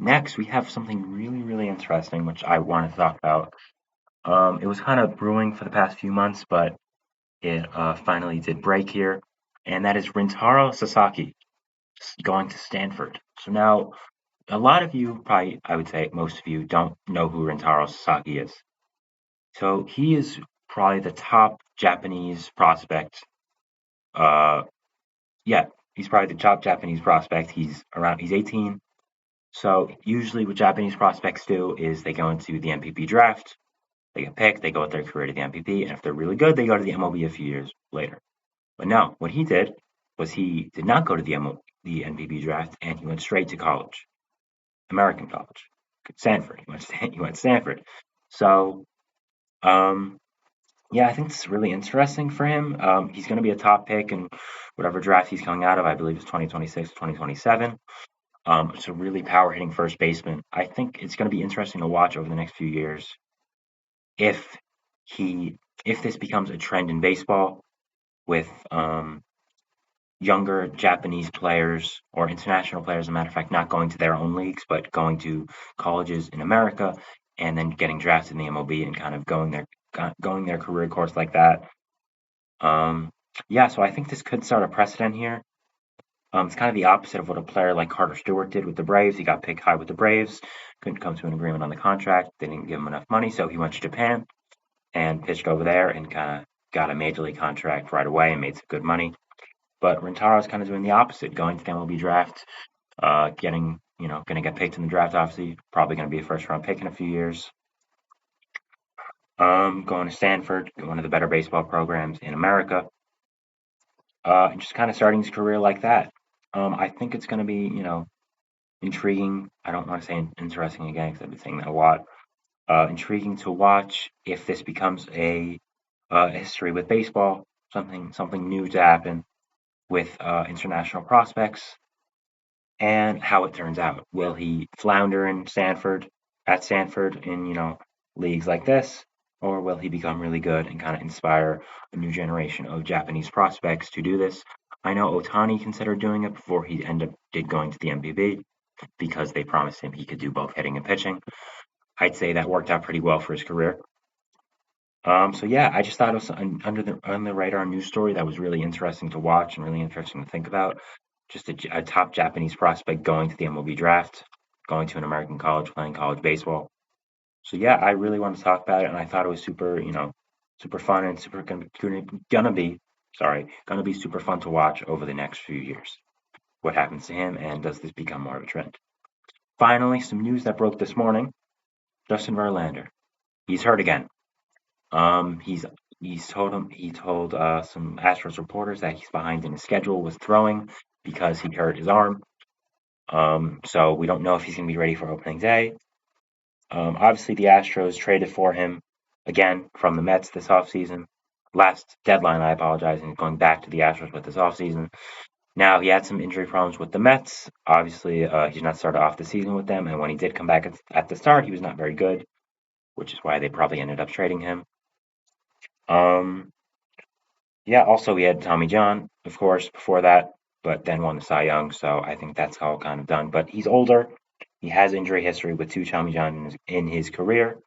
Next, we have something really, really interesting, which I want to talk about. It was kind of brewing for the past few months, but it finally did break here, and that is Rintaro Sasaki going to Stanford. So now, a lot of you, probably, I would say most of you, don't know who Rintaro Sasaki is. So he is probably the top Japanese prospect. Uh, yeah, he's probably the top Japanese prospect. He's 18. So usually what Japanese prospects do is they go into the MPP draft, they get picked, they go with their career to the MPP, and if they're really good, they go to the MLB a few years later. But no, what he did was he did not go to the NPB draft, and he went straight to college, American college, Stanford. He went to Stanford. So, um, yeah, I think this is really interesting for him. He's going to be a top pick in whatever draft he's coming out of. I believe it's 2026, 2027. It's a really power hitting first baseman. I think it's going to be interesting to watch over the next few years if he if this becomes a trend in baseball with younger Japanese players or international players, as a matter of fact, not going to their own leagues, but going to colleges in America and then getting drafted in the MLB and kind of going their career course like that. Yeah, so I think this could start a precedent here. It's kind of the opposite of what a player like Carter Stewart did with the Braves. He got picked high with the Braves, couldn't come to an agreement on the contract. They didn't give him enough money, so he went to Japan and pitched over there and kind of got a major league contract right away and made some good money. But Rintaro is kind of doing the opposite, going to the MLB draft, going to get picked in the draft, obviously, probably going to be a first round pick in a few years. Going to Stanford, one of the better baseball programs in America, and just kind of starting his career like that. I think it's going to be, intriguing. I don't want to say interesting again because I've been saying that a lot. Intriguing to watch if this becomes a history with baseball, something new to happen with international prospects, and how it turns out. Will he flounder at Stanford in, leagues like this, or will he become really good and kind of inspire a new generation of Japanese prospects to do this? I know Otani considered doing it before he did going to the MPB because they promised him he could do both hitting and pitching. I'd say that worked out pretty well for his career. So yeah, I just thought it was on the radar news story that was really interesting to watch and really interesting to think about. Just a top Japanese prospect going to the MLB draft, going to an American college, playing college baseball. So yeah, I really wanted to talk about it, and I thought it was super, super fun and gonna be super fun to watch over the next few years. What happens to him, and does this become more of a trend? Finally, some news that broke this morning: Justin Verlander, he's hurt again. He told some Astros reporters that he's behind in his schedule with throwing because he hurt his arm. So we don't know if he's going to be ready for opening day. Obviously, the Astros traded for him again from the Mets this offseason. Last deadline, I apologize, and going back to the Astros with this offseason. Now, he had some injury problems with the Mets. Obviously, he's not started off the season with them, and when he did come back at the start, he was not very good, which is why they probably ended up trading him. Yeah, also we had Tommy John, of course, before that, but then won the Cy Young, so I think that's all kind of done. But he's older. He has injury history with two Tommy John in his career.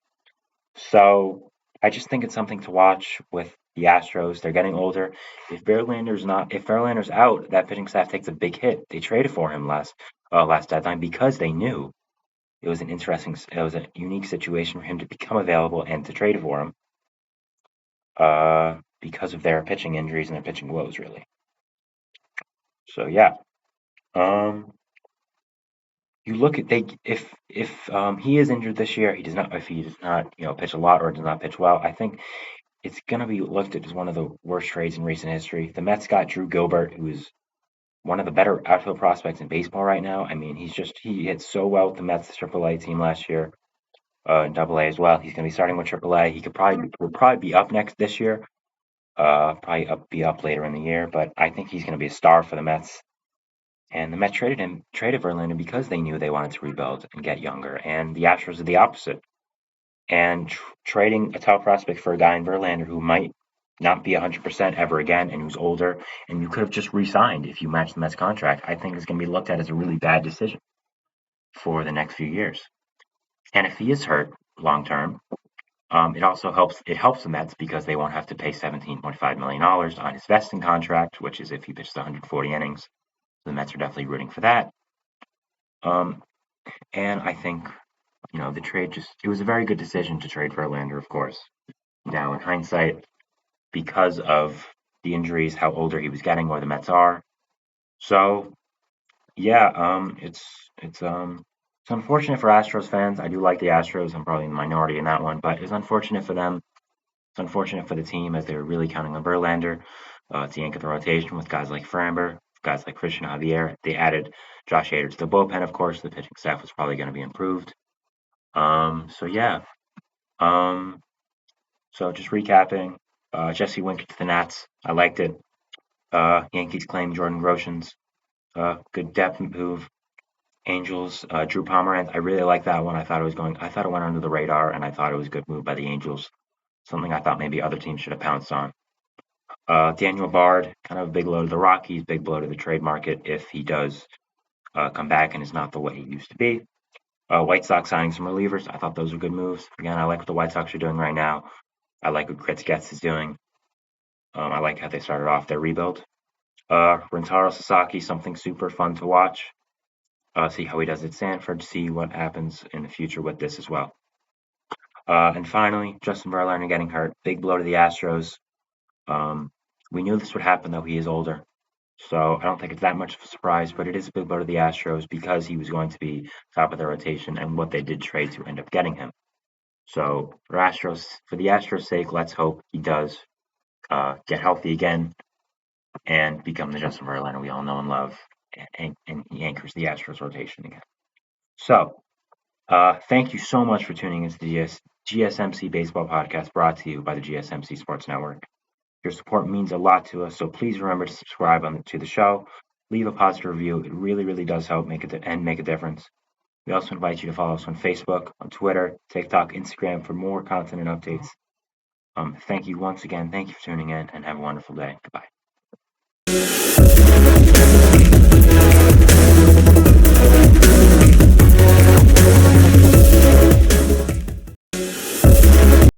So I just think it's something to watch with the Astros. They're getting older. If Verlander's out, that pitching staff takes a big hit. They traded for him last deadline because they knew it was a unique situation for him to become available and to trade for him. Because of their pitching injuries and their pitching woes, really. So yeah, you look at if he is injured this year, if he does not pitch a lot or does not pitch well, I think it's gonna be looked at as one of the worst trades in recent history. The Mets got Drew Gilbert, who is one of the better outfield prospects in baseball right now. I mean, he hit so well with the Mets AAA team last year, in AA as well. He's gonna be starting with AAA. Will probably be up next this year. Be up later in the year, but I think he's going to be a star for the Mets. And the Mets traded Verlander because they knew they wanted to rebuild and get younger. And the Astros are the opposite. And trading a top prospect for a guy in Verlander who might not be 100% ever again, and who's older, and you could have just re-signed if you match the Mets contract, I think is going to be looked at as a really bad decision for the next few years. And if he is hurt long term, it also helps the Mets because they won't have to pay $17.5 million on his vesting contract, which is if he pitches 140 innings. The Mets are definitely rooting for that. And I think, the trade it was a very good decision to trade Verlander, of course. Now, in hindsight, because of the injuries, how older he was getting, or the Mets are. So, yeah, it's unfortunate for Astros fans. I do like the Astros. I'm probably in the minority in that one, but it's unfortunate for them. It's unfortunate for the team as they were really counting on Verlander to yank the rotation with guys like Framber, guys like Christian Javier. They added Josh Hader to the bullpen, of course. The pitching staff was probably going to be improved. So yeah. So just recapping, Jesse Winker to the Nats. I liked it. Yankees claim Jordan Groshans. Good depth move. Angels, Drew Pomeranz. I really like that one. I thought it went under the radar, and I thought it was a good move by the Angels. Something I thought maybe other teams should have pounced on. Daniel Bard, kind of a big blow to the Rockies, big blow to the trade market if he does come back and is not the way he used to be. White Sox signing some relievers. I thought those were good moves. Again, I like what the White Sox are doing right now. I like what Chris Getz is doing. I like how they started off their rebuild. Rentaro Sasaki, something super fun to watch. See how he does at Stanford. See what happens in the future with this as well. And finally, Justin Verlander getting hurt. Big blow to the Astros. We knew this would happen, though he is older. So I don't think it's that much of a surprise, but it is a big blow to the Astros because he was going to be top of the rotation and what they did trade to end up getting him. So for the Astros' sake, let's hope he does get healthy again and become the Justin Verlander we all know and love, and he anchors the Astros rotation again. So thank you so much for tuning into the GSMC Baseball Podcast brought to you by the GSMC Sports Network. Your support means a lot to us, so please remember to subscribe to the show. Leave a positive review. It really, really does help make a difference. We also invite you to follow us on Facebook, on Twitter, TikTok, Instagram for more content and updates. Thank you once again. Thank you for tuning in, and have a wonderful day. Goodbye.